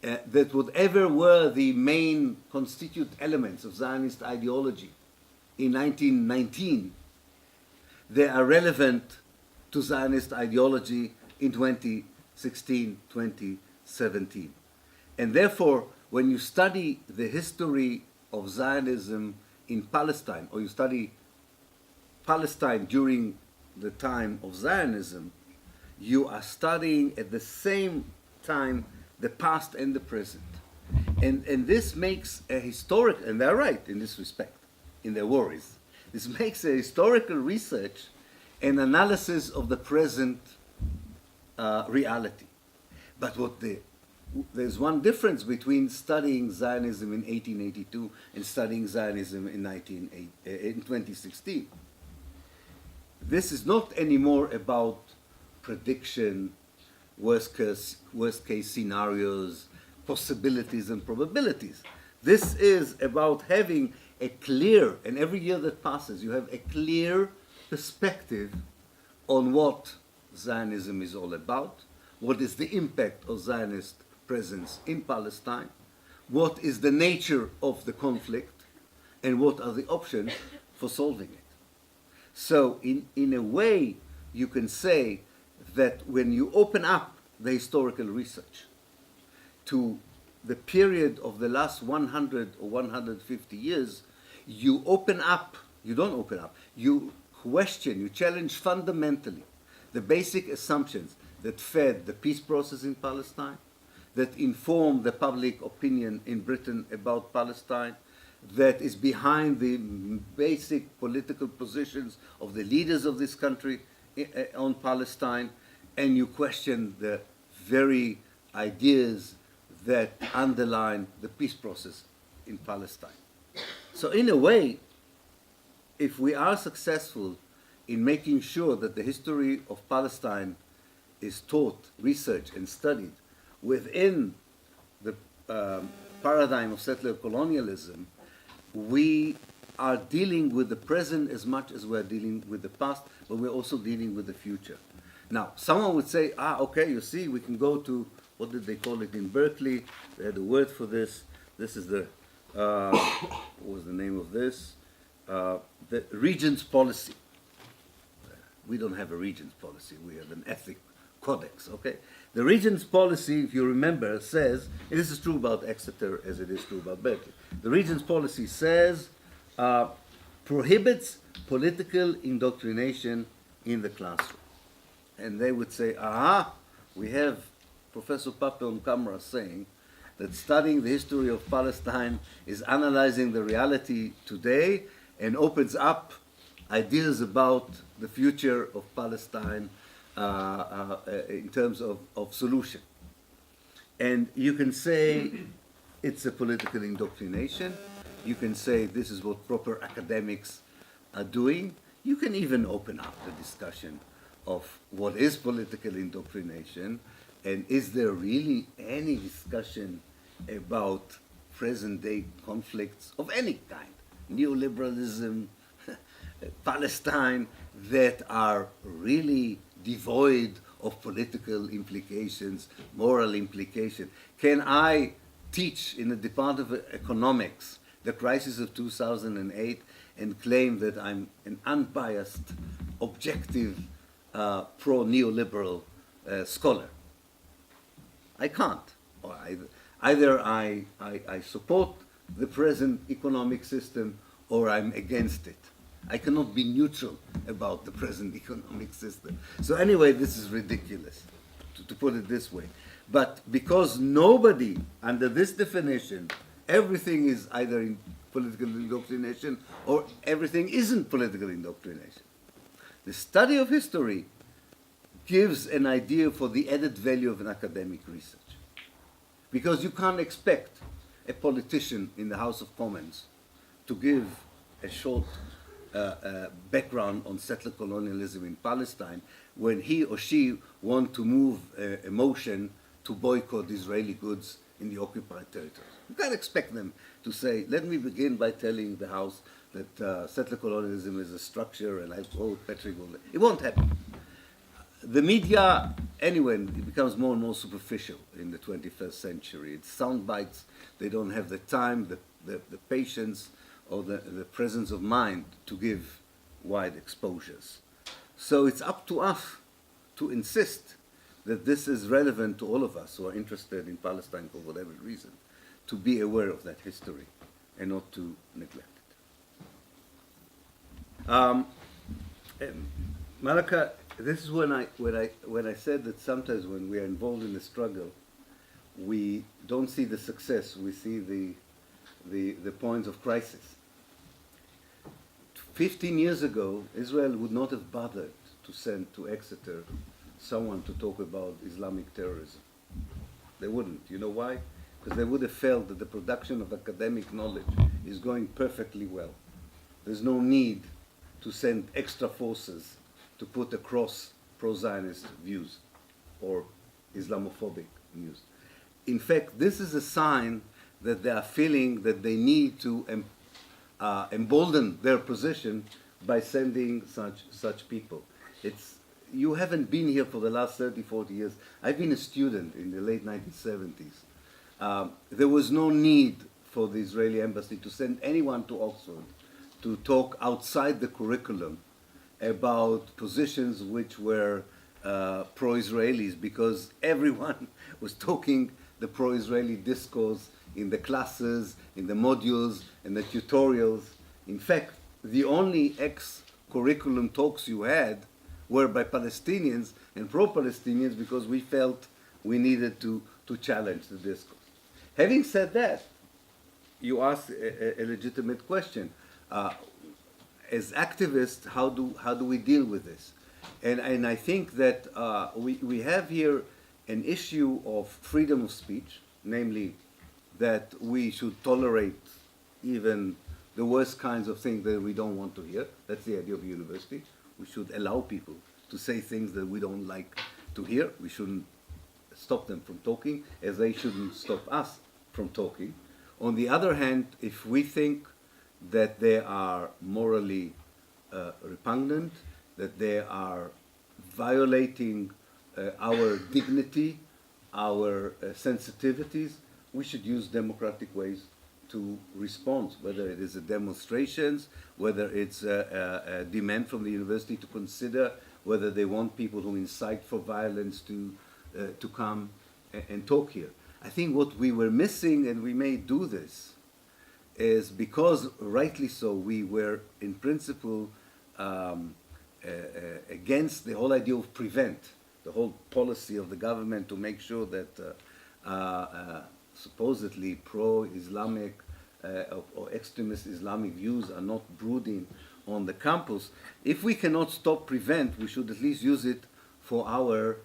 That whatever were the main constituent elements of Zionist ideology in 1919, they are relevant to Zionist ideology in 2016, 2017. And therefore, when you study the history of Zionism in Palestine, or you study Palestine during the time of Zionism, you are studying at the same time the past and the present. And this makes a historical, and they're right in this respect, in their worries. This makes a historical research and analysis of the present reality. But there's one difference between studying Zionism in 1882 and studying Zionism in 2016. This is not anymore about prediction, worst case scenarios, possibilities and probabilities. This is about having a clear, and every year that passes, you have a clear perspective on what Zionism is all about, what is the impact of Zionist presence in Palestine, what is the nature of the conflict, and what are the options for solving it. So in a way, you can say that when you open up the historical research to the period of the last 100 or 150 years, you question, you challenge fundamentally the basic assumptions that fed the peace process in Palestine, that inform the public opinion in Britain about Palestine, that is behind the basic political positions of the leaders of this country on Palestine, and you question the very ideas that underline the peace process in Palestine. So in a way, if we are successful in making sure that the history of Palestine is taught, researched, and studied within the paradigm of settler colonialism, we are dealing with the present as much as we're dealing with the past, but we're also dealing with the future. Now, someone would say, okay, you see, we can go to, what did they call it in Berkeley? They had a word for this. This is the, what was the name of this? The Regents policy. We don't have a Regents policy. We have an ethic codex, okay? The Regents policy, if you remember, says, and this is true about Exeter as it is true about Berkeley. The Regents policy says, prohibits political indoctrination in the classroom. And they would say, we have Professor Pappe on camera saying that studying the history of Palestine is analyzing the reality today and opens up ideas about the future of Palestine in terms of solution. And you can say it's a political indoctrination. You can say this is what proper academics are doing. You can even open up the discussion of what is political indoctrination, and is there really any discussion about present-day conflicts of any kind, neoliberalism, Palestine, that are really devoid of political implications, moral implications? Can I teach in the Department of Economics the crisis of 2008 and claim that I'm an unbiased, objective, pro-neoliberal scholar? I can't. Or either I support the present economic system or I'm against it. I cannot be neutral about the present economic system. So anyway, this is ridiculous, to put it this way. But because nobody, under this definition, everything is either in political indoctrination or everything isn't political indoctrination. The study of history gives an idea for the added value of an academic research. Because you can't expect a politician in the House of Commons to give a short background on settler colonialism in Palestine when he or she want to move a motion to boycott Israeli goods in the occupied territories. You can't expect them to say, let me begin by telling the House that settler colonialism is a structure, and I quote Patrick Gould. It won't happen. The media, anyway, it becomes more and more superficial in the 21st century. It's sound bites. They don't have the time, the patience, or the presence of mind to give wide exposures. So it's up to us to insist that this is relevant to all of us who are interested in Palestine for whatever reason, to be aware of that history and not to neglect it. Malaka, this is when I said that sometimes when we are involved in the struggle, we don't see the success, we see the points of crisis. 15 years ago, Israel would not have bothered to send to Exeter someone to talk about Islamic terrorism. They wouldn't. You know why? Because they would have felt that the production of academic knowledge is going perfectly well. There's no need to send extra forces to put across pro-Zionist views or Islamophobic views. In fact, this is a sign that they are feeling that they need to embolden their position by sending such people. You haven't been here for the last 30, 40 years. I've been a student in the late 1970s. There was no need for the Israeli embassy to send anyone to Oxford to talk outside the curriculum about positions which were pro-Israelis, because everyone was talking the pro-Israeli discourse in the classes, in the modules, in the tutorials. In fact, the only ex-curriculum talks you had were by Palestinians and pro-Palestinians, because we felt we needed to challenge the discourse. Having said that, you asked a legitimate question. As activists, how do we deal with this? And I think that we have here an issue of freedom of speech, namely that we should tolerate even the worst kinds of things that we don't want to hear. That's the idea of university. We should allow people to say things that we don't like to hear. We shouldn't stop them from talking, as they shouldn't stop us from talking. On the other hand, if we think that they are morally repugnant, that they are violating our dignity, our sensitivities, we should use democratic ways to respond, whether it is a demonstrations, whether it's a demand from the university to consider whether they want people who incite for violence to come and talk here. I think what we were missing, and we may do this, is because, rightly so, we were in principle against the whole idea of prevent, the whole policy of the government to make sure that supposedly pro-Islamic or extremist Islamic views are not brooding on the campus. If we cannot stop prevent, we should at least use it for our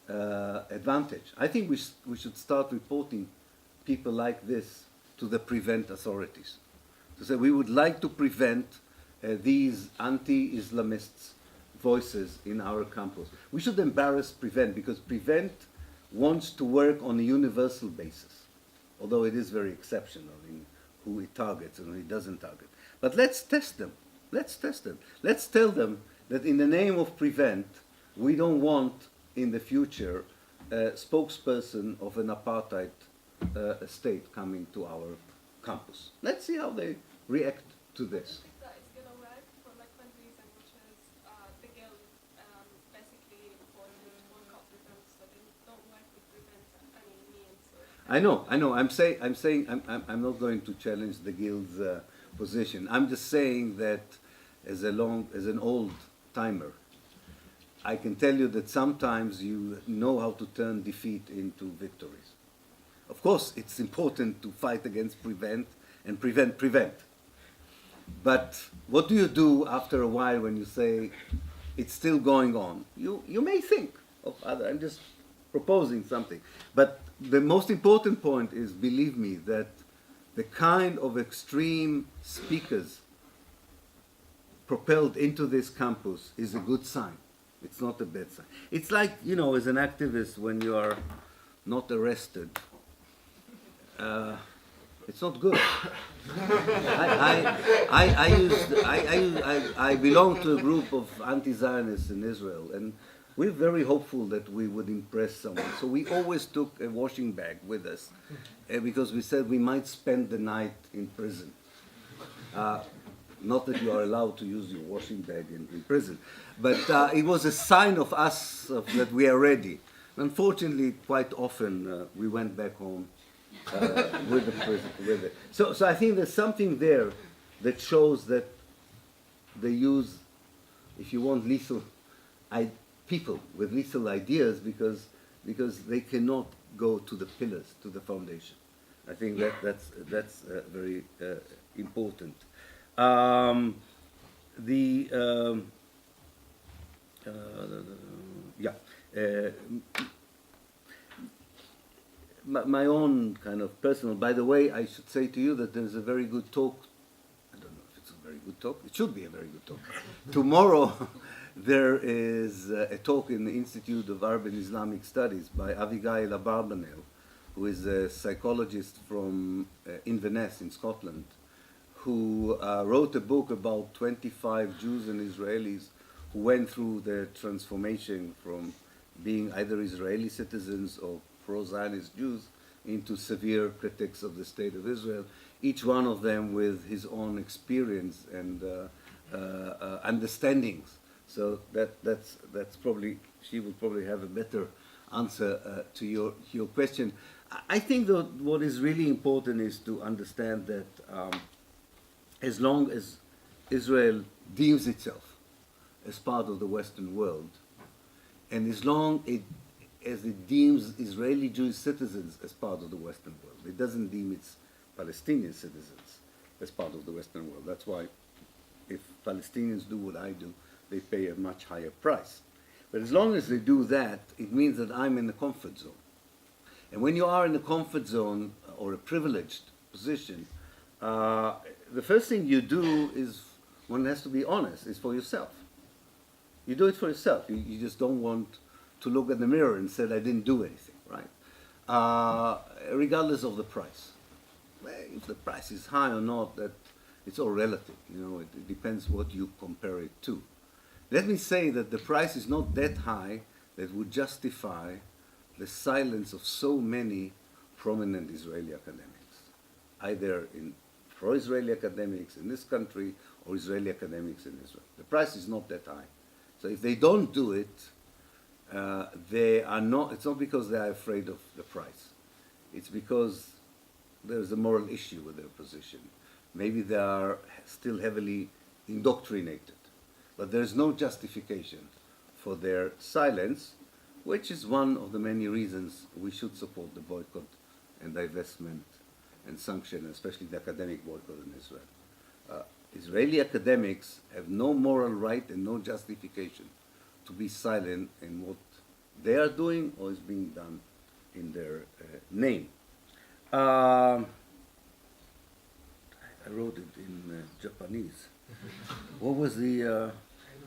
advantage. I think we should start reporting people like this to the prevent authorities. To say we would like to prevent these anti-Islamists' voices in our campus. We should embarrass prevent, because prevent wants to work on a universal basis, although it is very exceptional in who it targets and who it doesn't target. But let's test them. Let's test them. Let's tell them that in the name of prevent, we don't want in the future a spokesperson of an apartheid state coming to our campus. Let's see how they react to this. That is going to work for like one reason, which is the guild basically boycott prevent, so they don't work with prevent at any means. I know. I'm not going to challenge the guild's position. I'm just saying that as an old timer, I can tell you that sometimes you know how to turn defeat into victories. Of course, it's important to fight against prevent and prevent. But what do you do after a while when you say it's still going on? You may think of other, I'm just proposing something. But the most important point is, believe me, that the kind of extreme speakers propelled into this campus is a good sign. It's not a bad sign. It's like, you know, as an activist, when you are not arrested, it's not good. I belong to a group of anti-Zionists in Israel, and we're very hopeful that we would impress someone. So we always took a washing bag with us, because we said we might spend the night in prison. Not that you are allowed to use your washing bag in prison, but it was a sign of us that we are ready. Unfortunately, quite often we went back home with the prison. So I think there's something there that shows that they use, if you want, lethal people with lethal ideas because they cannot go to the pillars, to the foundation. I think that's very important. My own kind of personal, by the way, I should say to you that there's a very good talk. I don't know if it's a very good talk. It should be a very good talk. Tomorrow there is a talk in the Institute of Arab and Islamic Studies by Avigail Abarbanel, who is a psychologist from Inverness in Scotland, who wrote a book about 25 Jews and Israelis who went through the transformation from being either Israeli citizens or pro-Zionist Jews into severe critics of the State of Israel, each one of them with his own experience and understandings. So that's probably, she would probably have a better answer to your question. I think that what is really important is to understand that as long as Israel deems itself as part of the Western world, and as long as it deems Israeli Jewish citizens as part of the Western world, it doesn't deem its Palestinian citizens as part of the Western world. That's why if Palestinians do what I do, they pay a much higher price. But as long as they do that, it means that I'm in a comfort zone. And when you are in a comfort zone or a privileged position, the first thing you do is, one has to be honest, is for yourself. You do it for yourself. You just don't want to look at the mirror and say, I didn't do anything, right? Regardless of the price. If the price is high or not, that it's all relative. You know, it depends what you compare it to. Let me say that the price is not that high that would justify the silence of so many prominent Israeli academics, either in pro-Israeli academics in this country or Israeli academics in Israel. The price is not that high. So if they don't do it, they are not, it's not because they are afraid of the price. It's because there's a moral issue with their position. Maybe they are still heavily indoctrinated. But there's no justification for their silence, which is one of the many reasons we should support the boycott and divestment and sanction, especially the academic boycott in Israel. Israeli academics have no moral right and no justification to be silent in what they are doing or is being done in their name. I wrote it in Japanese. What was the... It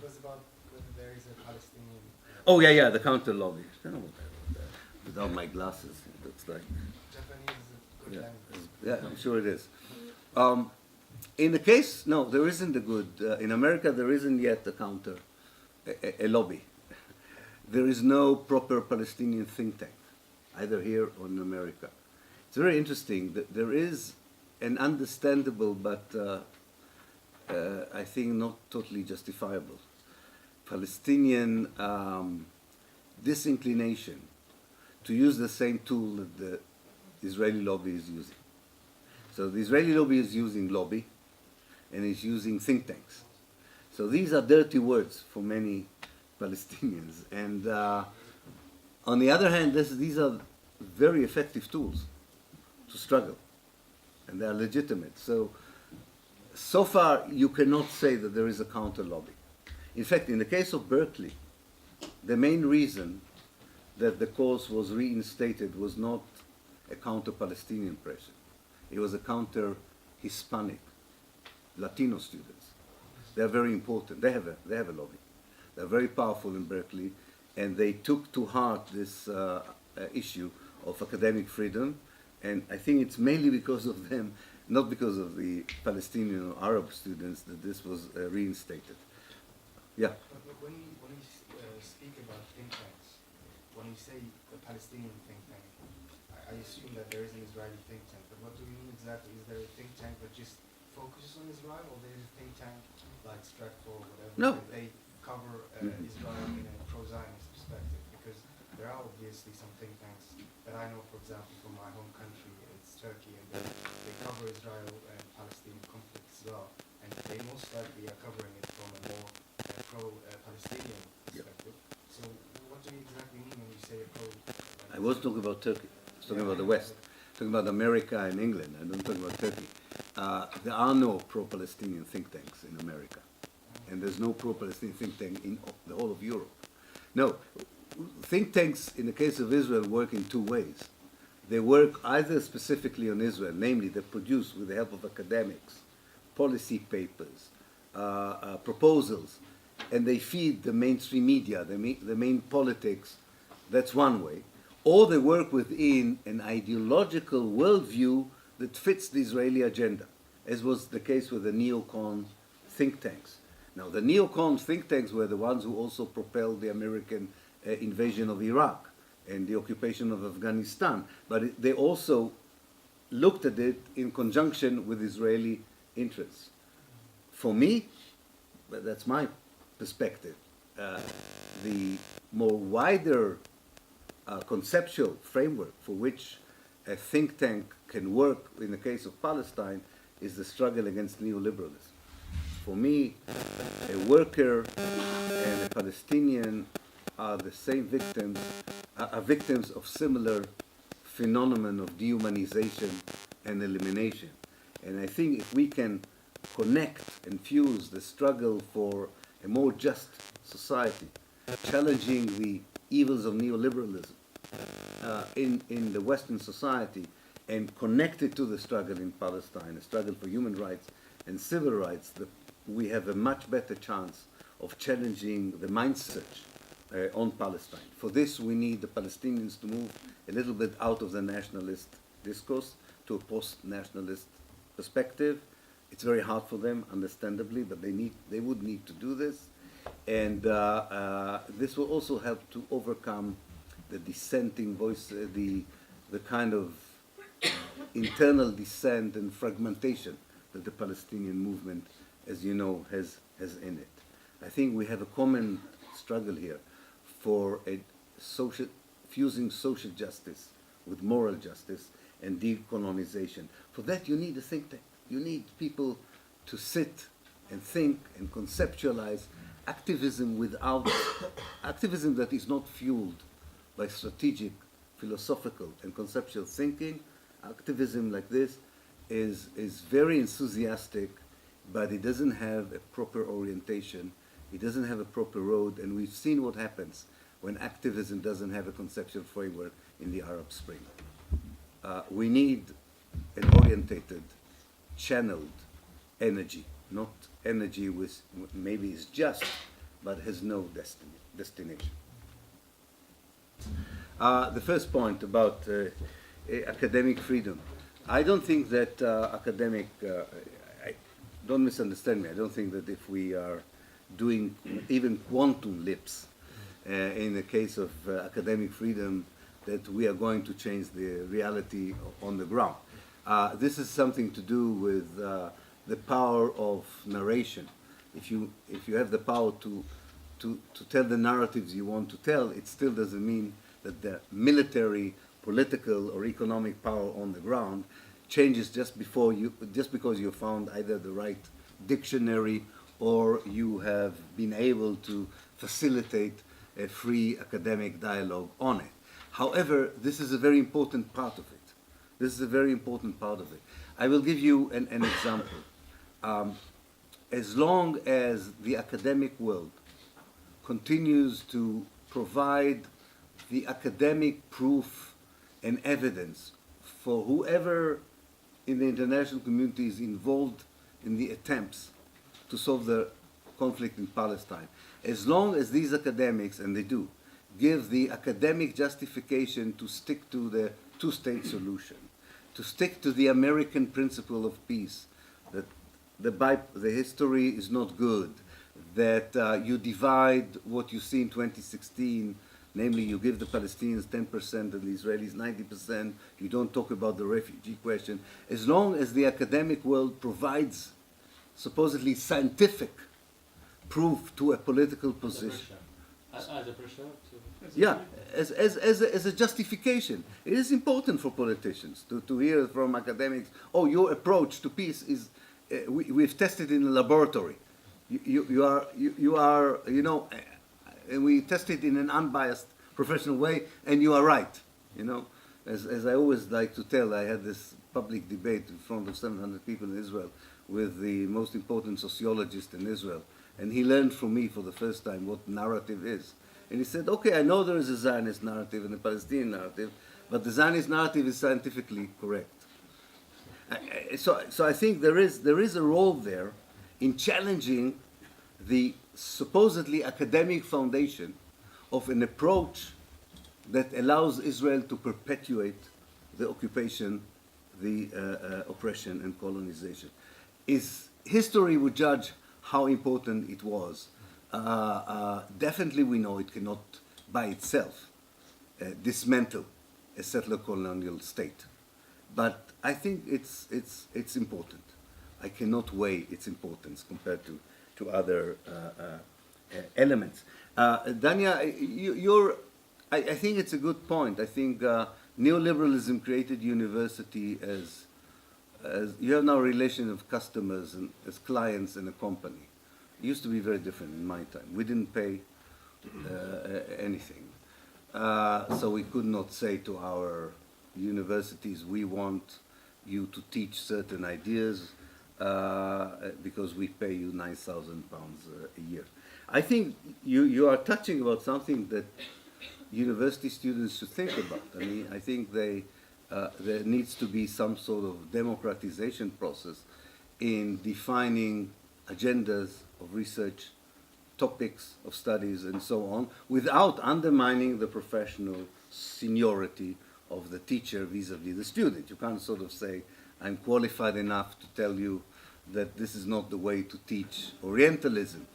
was about whether there is a Palestinian... Oh, yeah, the counter lobby. I don't know what I wrote there. Without my glasses, it looks like... Japanese is a good language. Yeah, I'm sure it is. In the case, no, there isn't a good... in America, there isn't yet a counter, a lobby. There is no proper Palestinian think tank, either here or in America. It's very interesting that there is an understandable but I think not totally justifiable Palestinian disinclination to use the same tool that the Israeli lobby is using. So the Israeli lobby is using lobby and is using think tanks. So these are dirty words for many Palestinians. And on the other hand, these are very effective tools to struggle, and they are legitimate. So far, you cannot say that there is a counter lobby. In fact, in the case of Berkeley, the main reason that the course was reinstated was not a counter-Palestinian pressure. It was a counter-Hispanic, Latino students. They're very important. They have a lobby. They're very powerful in Berkeley, and they took to heart this issue of academic freedom. And I think it's mainly because of them, not because of the Palestinian or Arab students, that this was reinstated. Yeah. But when you speak about think tanks, when you say the Palestinian think tank, I assume that there is an Israeli think tank. But what do you mean exactly? Is there a think tank that just focuses on Israel, or there is a think tank like Stratfor or whatever? No. That they cover Israel in a pro-Zionist perspective? Because there are obviously some think tanks that I know, for example, from my home country, it's Turkey, and they cover Israel and Palestinian conflict as well. And they most likely are covering it from a more pro-Palestinian perspective. So what do you exactly mean when you say a pro? I was talking about Turkey. I was talking about the West. Talking about America and England. I don't talk about Turkey. There are no pro-Palestinian think tanks in America. And there's no pro-Palestinian think tank in the whole of Europe. No, think tanks in the case of Israel work in two ways. They work either specifically on Israel, namely they produce with the help of academics, policy papers, proposals, and they feed the mainstream media, the main politics. That's one way. Or they work within an ideological worldview that fits the Israeli agenda, as was the case with the neocon think tanks. Now, the neocon think tanks were the ones who also propelled the American invasion of Iraq and the occupation of Afghanistan. But they also looked at it in conjunction with Israeli interests. For me, but that's my perspective, the more wider conceptual framework for which a think tank can work in the case of Palestine is the struggle against neoliberalism. For me, a worker and a Palestinian are the same victims, are victims of similar phenomenon of dehumanization and elimination. And I think if we can connect and fuse the struggle for a more just society, challenging the evils of neoliberalism in the Western society, and connect it to the struggle in Palestine, a struggle for human rights and civil rights, we have a much better chance of challenging the mindset on Palestine. For this, we need the Palestinians to move a little bit out of the nationalist discourse to a post-nationalist perspective. It's very hard for them, understandably, but they would need to do this. And this will also help to overcome the dissenting voice, the kind of internal dissent and fragmentation that the Palestinian movement, as you know, has in it. I think we have a common struggle here for fusing social justice with moral justice and decolonization. For that, you need a think tank. You need people to sit and think and conceptualize activism activism that is not fueled by strategic, philosophical, and conceptual thinking. Activism like this is very enthusiastic, but it doesn't have a proper orientation. It doesn't have a proper road, and we've seen what happens when activism doesn't have a conceptual framework in the Arab Spring. We need an orientated, channeled energy, not energy which maybe is just, but has no destination. The first point about academic freedom. I don't think that don't misunderstand me, I don't think that if we are doing even quantum leaps in the case of academic freedom, that we are going to change the reality on the ground. This is something to do with the power of narration. If you have the power to tell the narratives you want to tell, it still doesn't mean that the military, political, or economic power on the ground changes just because you found either the right dictionary or you have been able to facilitate a free academic dialogue on it. However, this is a very important part of it. This is a very important part of it. I will give you an example. As long as the academic world continues to provide the academic proof and evidence for whoever in the international community is involved in the attempts to solve the conflict in Palestine, as long as these academics, and they do, give the academic justification to stick to the two-state solution, to stick to the American principle of peace, that the history is not good, that you divide what you see in 2016, namely you give the Palestinians 10% and the Israelis 90%, you don't talk about the refugee question. As long as the academic world provides supposedly scientific proof to a political position. As a pressure to... Yeah, as a justification. It is important for politicians to hear from academics, oh, your approach to peace is, we've tested in a laboratory. You are, and we tested in an unbiased professional way, and you are right. As I always like to tell, I had this public debate in front of 700 people in Israel with the most important sociologist in Israel, and he learned from me for the first time what narrative is. And he said, okay, I know there is a Zionist narrative and a Palestinian narrative, but the Zionist narrative is scientifically correct. So I think there is a role there in challenging the supposedly academic foundation of an approach that allows Israel to perpetuate the occupation, the oppression and colonization. History would judge how important it was. Definitely we know it cannot by itself dismantle a settler colonial state. But I think it's important. I cannot weigh its importance compared to other elements. Dania, I think it's a good point. I think neoliberalism created university as you have now a relation of customers and as clients in a company. It used to be very different in my time. We didn't pay anything. So we could not say to our universities, we want you to teach certain ideas because we pay you £9,000 a year. I think you are touching about something that university students should think about. I mean, I think there needs to be some sort of democratization process in defining agendas of research, topics of studies, and so on, without undermining the professional seniority of the teacher vis-a-vis the student. You can't sort of say, I'm qualified enough to tell you that this is not the way to teach Orientalism,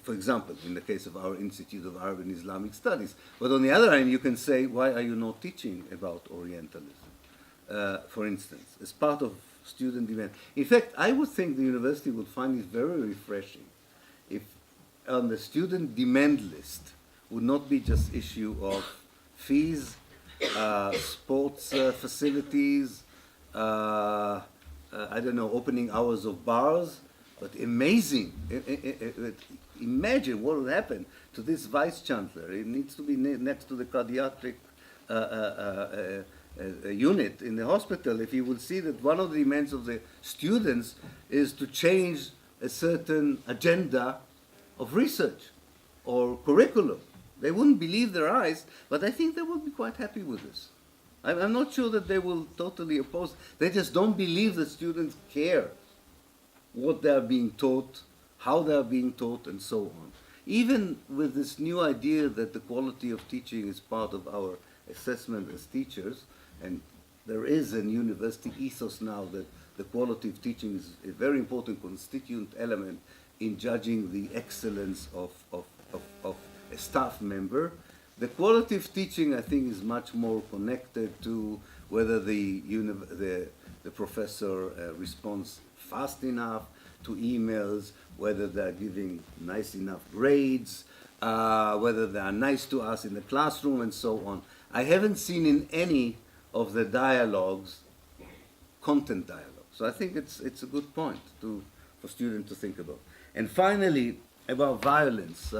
for example, in the case of our Institute of Arab and Islamic Studies. But on the other hand, you can say, why are you not teaching about Orientalism, for instance, as part of student demand? In fact, I would think the university would find it very refreshing if on the student demand list would not be just issue of fees, sports facilities, I don't know, opening hours of bars, but amazing. Imagine what would happen to this vice chancellor. It needs to be next to the cardiac unit in the hospital if he will see that one of the demands of the students is to change a certain agenda of research or curriculum. They wouldn't believe their eyes, but I think they will be quite happy with this. I'm not sure that they will totally oppose. They just don't believe that students care what they are being taught, how they are being taught, and so on. Even with this new idea that the quality of teaching is part of our assessment as teachers, and there is a university ethos now that the quality of teaching is a very important constituent element in judging the excellence of a staff member. The quality of teaching, I think, is much more connected to whether the professor responds fast enough to emails, whether they're giving nice enough grades, whether they are nice to us in the classroom, and so on. I haven't seen in any of the dialogues content dialogue. So I think it's a good point for students to think about. And finally, about violence.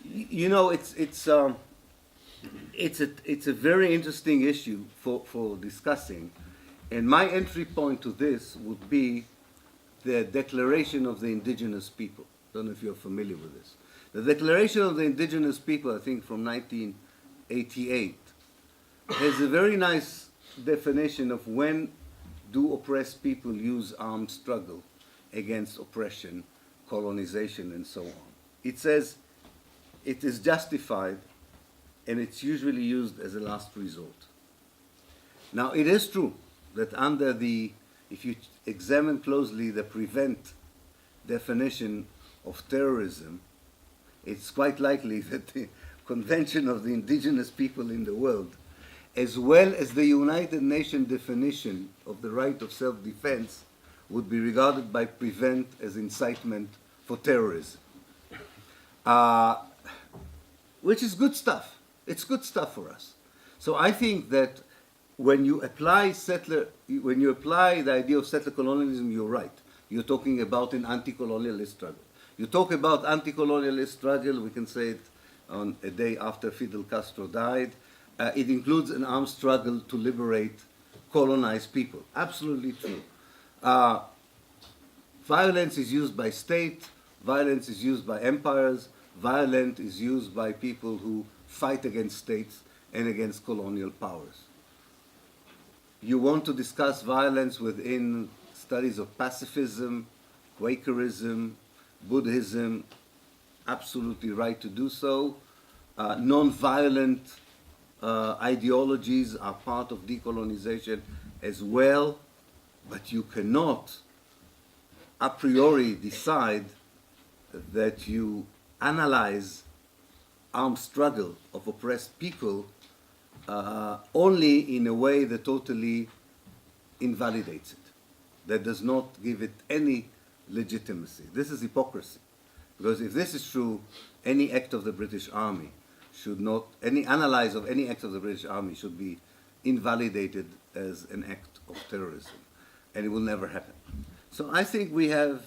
You know, it's a very interesting issue for discussing. And my entry point to this would be the Declaration of the Indigenous People. I don't know if you're familiar with this. The Declaration of the Indigenous People, I think from 1988, has a very nice definition of when do oppressed people use armed struggle against oppression, colonization, and so on. It says it is justified and it's usually used as a last resort. Now, it is true that under the, if you examine closely the prevent definition of terrorism, it's quite likely that the Convention of the Indigenous People in the World, as well as the United Nations definition of the right of self-defense, would be regarded by prevent as incitement for terrorism. Which is good stuff. It's good stuff for us. So I think that when you apply the idea of settler colonialism, you're right. You're talking about an anti-colonialist struggle. You talk about anti-colonialist struggle, we can say it on a day after Fidel Castro died. It includes an armed struggle to liberate colonized people. Absolutely true. Violence is used by state, violence is used by empires, violence is used by people who fight against states and against colonial powers. You want to discuss violence within studies of pacifism, Quakerism, Buddhism, absolutely right to do so. Non-violent ideologies are part of decolonization as well, but you cannot a priori decide that you analyze armed struggle of oppressed people only in a way that totally invalidates it, that does not give it any legitimacy. This is hypocrisy. Because if this is true, any act of the British Army should not, any analysis of any act of the British Army should be invalidated as an act of terrorism. And it will never happen. So I think we have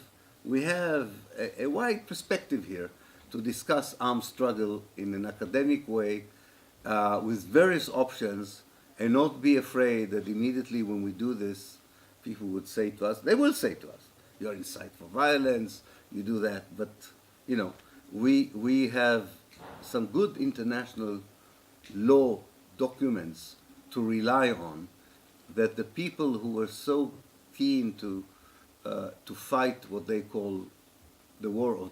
a wide perspective here to discuss armed struggle in an academic way with various options, and not be afraid that immediately when we do this, people would say to us, they will say to us, you're incite for violence, you do that, but you know, we have some good international law documents to rely on, that the people who are so keen to fight what they call the war of